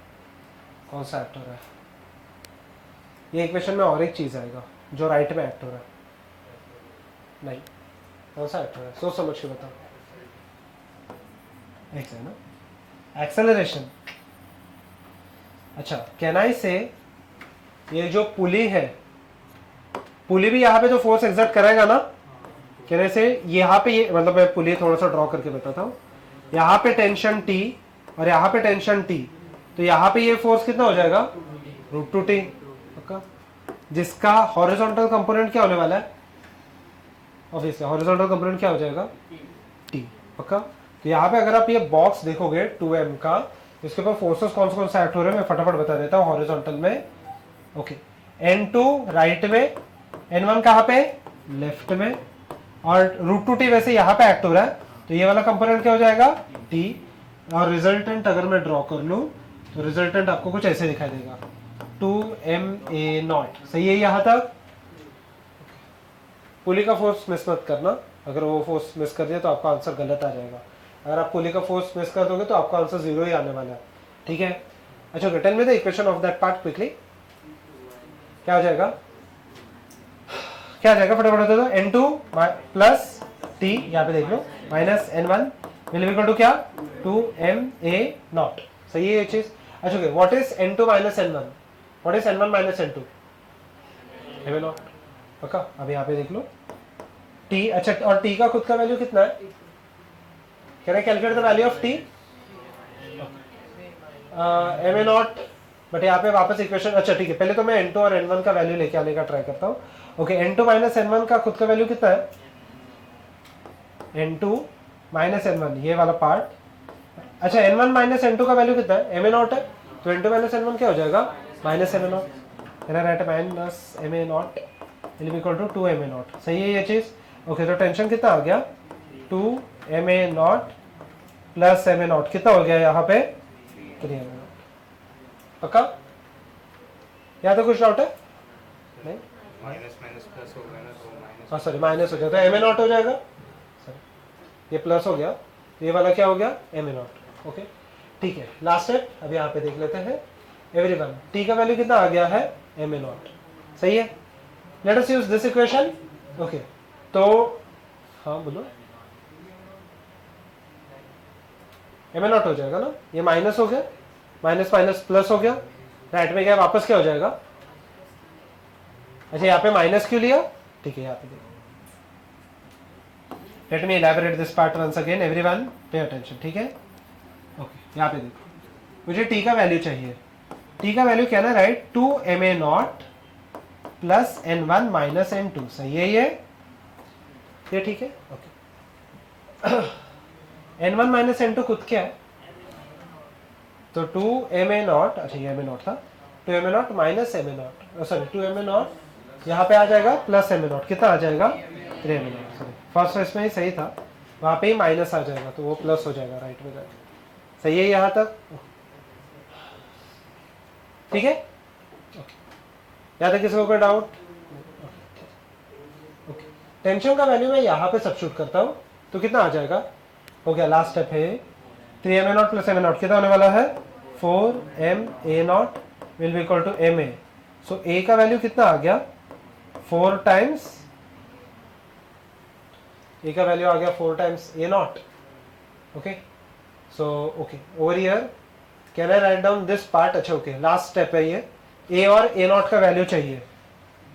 कौन सा एक्ट हो रहा है, ये इक्वेशन में और एक चीज आएगा जो राइट में एक्ट हो रहा है, नहीं, कौन सा एक्ट हो रहा है, सोच समझ के बताओ, एक है ना, एक्सेलरेशन, अच्छा कैन आई से, ये जो पुली है, पुली भी यहाँ पे तो फोर्स एग्जर्ट करेगा ना, कैन आई से यहाँ पे ये, मतलब मैं पुली थोड़ा सा ड्रॉ करके बताता हूँ, यहाँ पे टेंशन T और यहाँ पे टेंशन T, तो यहाँ पे ये फोर्स कितना हो जाएगा, √2T, पक्का, जिसका हॉरिजॉन्टल कंपोनेंट क्या होने वाला है, ऑब्वियसली हॉरिजॉन्टल कंपोनेंट क्या हो जाएगा, T, पक्का। तो यहाँ पे अगर आप ये बॉक्स देखोगे 2m का, इसके ऊपर फोर्सेस कौन से एक्ट हो रहे हैं मैं फटाफट बता देता हूँ, हॉरिजॉन्टल में, ओके, N2 राइट में, N1 कहाँ पे, लेफ्ट में, और √2T वैसे यहाँ पे एक्ट हो रहा है, तो ये वाला कंपोनेंट क्या हो जाएगा t, और रिजल्टेंट अगर मैं ड्रॉ कर लूं तो रिजल्टेंट आपको कुछ ऐसे दिखाई देगा 2ma0। सही है यहाँ तक? पुली का फोर्स मिस मत करना, अगर वो फोर्स मिस कर दिया तो आपका आंसर गलत आ जाएगा। अगर आप पुली का फोर्स मिस कर दोगे तो आपका आंसर 0 ही आने वाला है, ठीक है। अच्छा, tell me the equation of that part quickly. क्या हो जाएगा, क्या आ जाएगा फटाफट बता दो। n2 प्लस t, यहाँ पे देख लो, minus n1 will be equal to क्या 2ma0। सही है ये चीज? अच्छा okay, what is n2 minus n1? What is n1 minus n2? ma0 पक्का। अब यहाँ पे देख लो t। अच्छा, और t का खुद का वैल्यू कितना है? Can I calculate the value of t? ma0, but यहाँ पे वापस इक्वेशन। अच्छा ठीक है, पहले तो मैं n2 और n1 का वैल्यू लेके आने का ट्राई करता हूँ। ओके, n2 माइनस n1 का खुद का वैल्यू कितना है? n2 माइनस n1 ये वाला पार्ट। अच्छा, n1 माइनस n2 का वैल्यू कितना है? ma0 है, तो n2 माइनस n1 क्या हो जाएगा? Minus ma0। मेरा राइट है, minus ma0 will be equal to 2ma0। सही है ये चीज? ओके, तो टेंशन कितना आ गया? 2ma0 प्लस ma0 कितना हो गया यहाँ पे? 3ma0। पक्का? यहाँ तो कुछ डाउट है? नहीं, माइनस माइनस प्लस हो गया ना, तो माइनस। हाँ सॉरी, माइनस हो जाएगा तो ma0 हो जाएगा। सॉरी, ये प्लस हो गया, ये वाला क्या हो गया? ma0। ओके ठीक है, लास्ट स्टेप अब यहाँ पे देख लेते हैं। एवरीवन, t का वैल्यू कितना आ गया है? ma0। सही है, let us use this equation. Okay, तो हाँ बोलो, ma0 हो जाएगा ना, ये माइनस हो गया, माइनस माइनस प्लस हो गया, राइट में क्या वापस क्या हो जाएगा? अच्छा, यहाँ पे माइनस क्यों लिया? ठीक है, यहाँ पे देखो, let me elaborate this part once again. Everyone pay attention, ठीक है। ओके, यहाँ पे देखो, मुझे t का वैल्यू चाहिए। t का वैल्यू क्या ना, right? 2ma0 plus n1 minus n2। सही है ये ठीक है। ओके, n1 माइनस n2 खुद क्या है? तो 2ma0, अच्छा ये ma0 था, 2ma0 minus ma0, sorry 2ma0 यहाँ पे आ जाएगा प्लस ma0, कितना आ जाएगा? 3ma0। सॉरी, फर्स्ट इसमें ही सही था, वहाँ पे ही माइनस आ जाएगा तो वो प्लस हो जाएगा राइट में जाएगा। सही है यहाँ तक? ठीक है, यहाँ तक किसी को कोई डाउट? ओके, टेंशन का वैल्यू मैं यहाँ पे सब्स्टिट्यूट करता हूँ तो कितना आ जाएगा? हो गया, लास्ट स्टेप है 3ma0 प्लस ma0 कितना होने वाला है? 4ma0 will be equal to ma। So a का वैल्यू कितना आ गया? 4 टाइम्स, a का वैल्यू आ गया 4 times a0। Okay, so okay, over here can I write down this part? अच्छा ओके, लास्ट स्टेप है ये, a और a0 का वैल्यू चाहिए।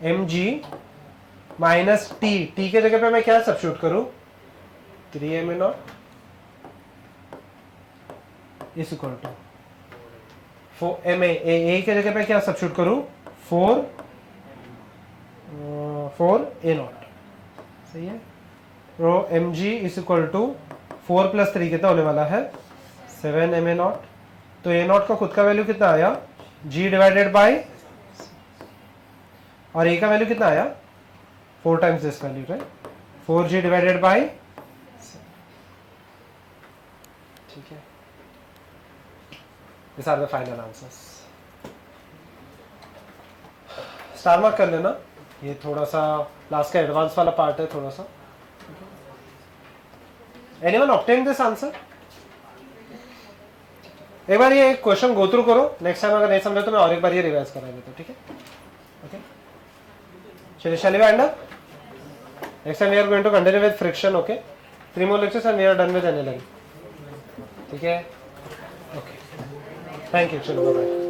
mg माइनस t के जगह पे मैं क्या सब्स्टिट्यूट करूं? 3ma0 is equal to 4ma। a के जगह पे क्या सब्स्टिट्यूट करूं? 4a0। सही है, तो mg is equal to 4 plus 3 कितना होने वाला है? 7ma0। तो a0 का खुद का वैल्यू कितना आया? g डिवाइडेड बाय, और a का वैल्यू कितना आया? 4 times this value, right? 4g divided by, ठीक है। These are the final answers. Star mark कर लेना, ये थोड़ा सा लास्ट का एडवांस वाला पार्ट है थोड़ा सा। Anyone obtained this answer? एक बार ये क्वेश्चन गो थ्रू करो, नेक्स्ट टाइम अगर नहीं समझे तो मैं और एक बार ये रिवाइज करा देता हूँ, ठीक है? ओके, चलिए shall we wind up? Next time we are going to continue with friction, okay? 3 more lectures and we are done with NLM. ठीक है? ओके, थैंक यू, चलो बाय बाय।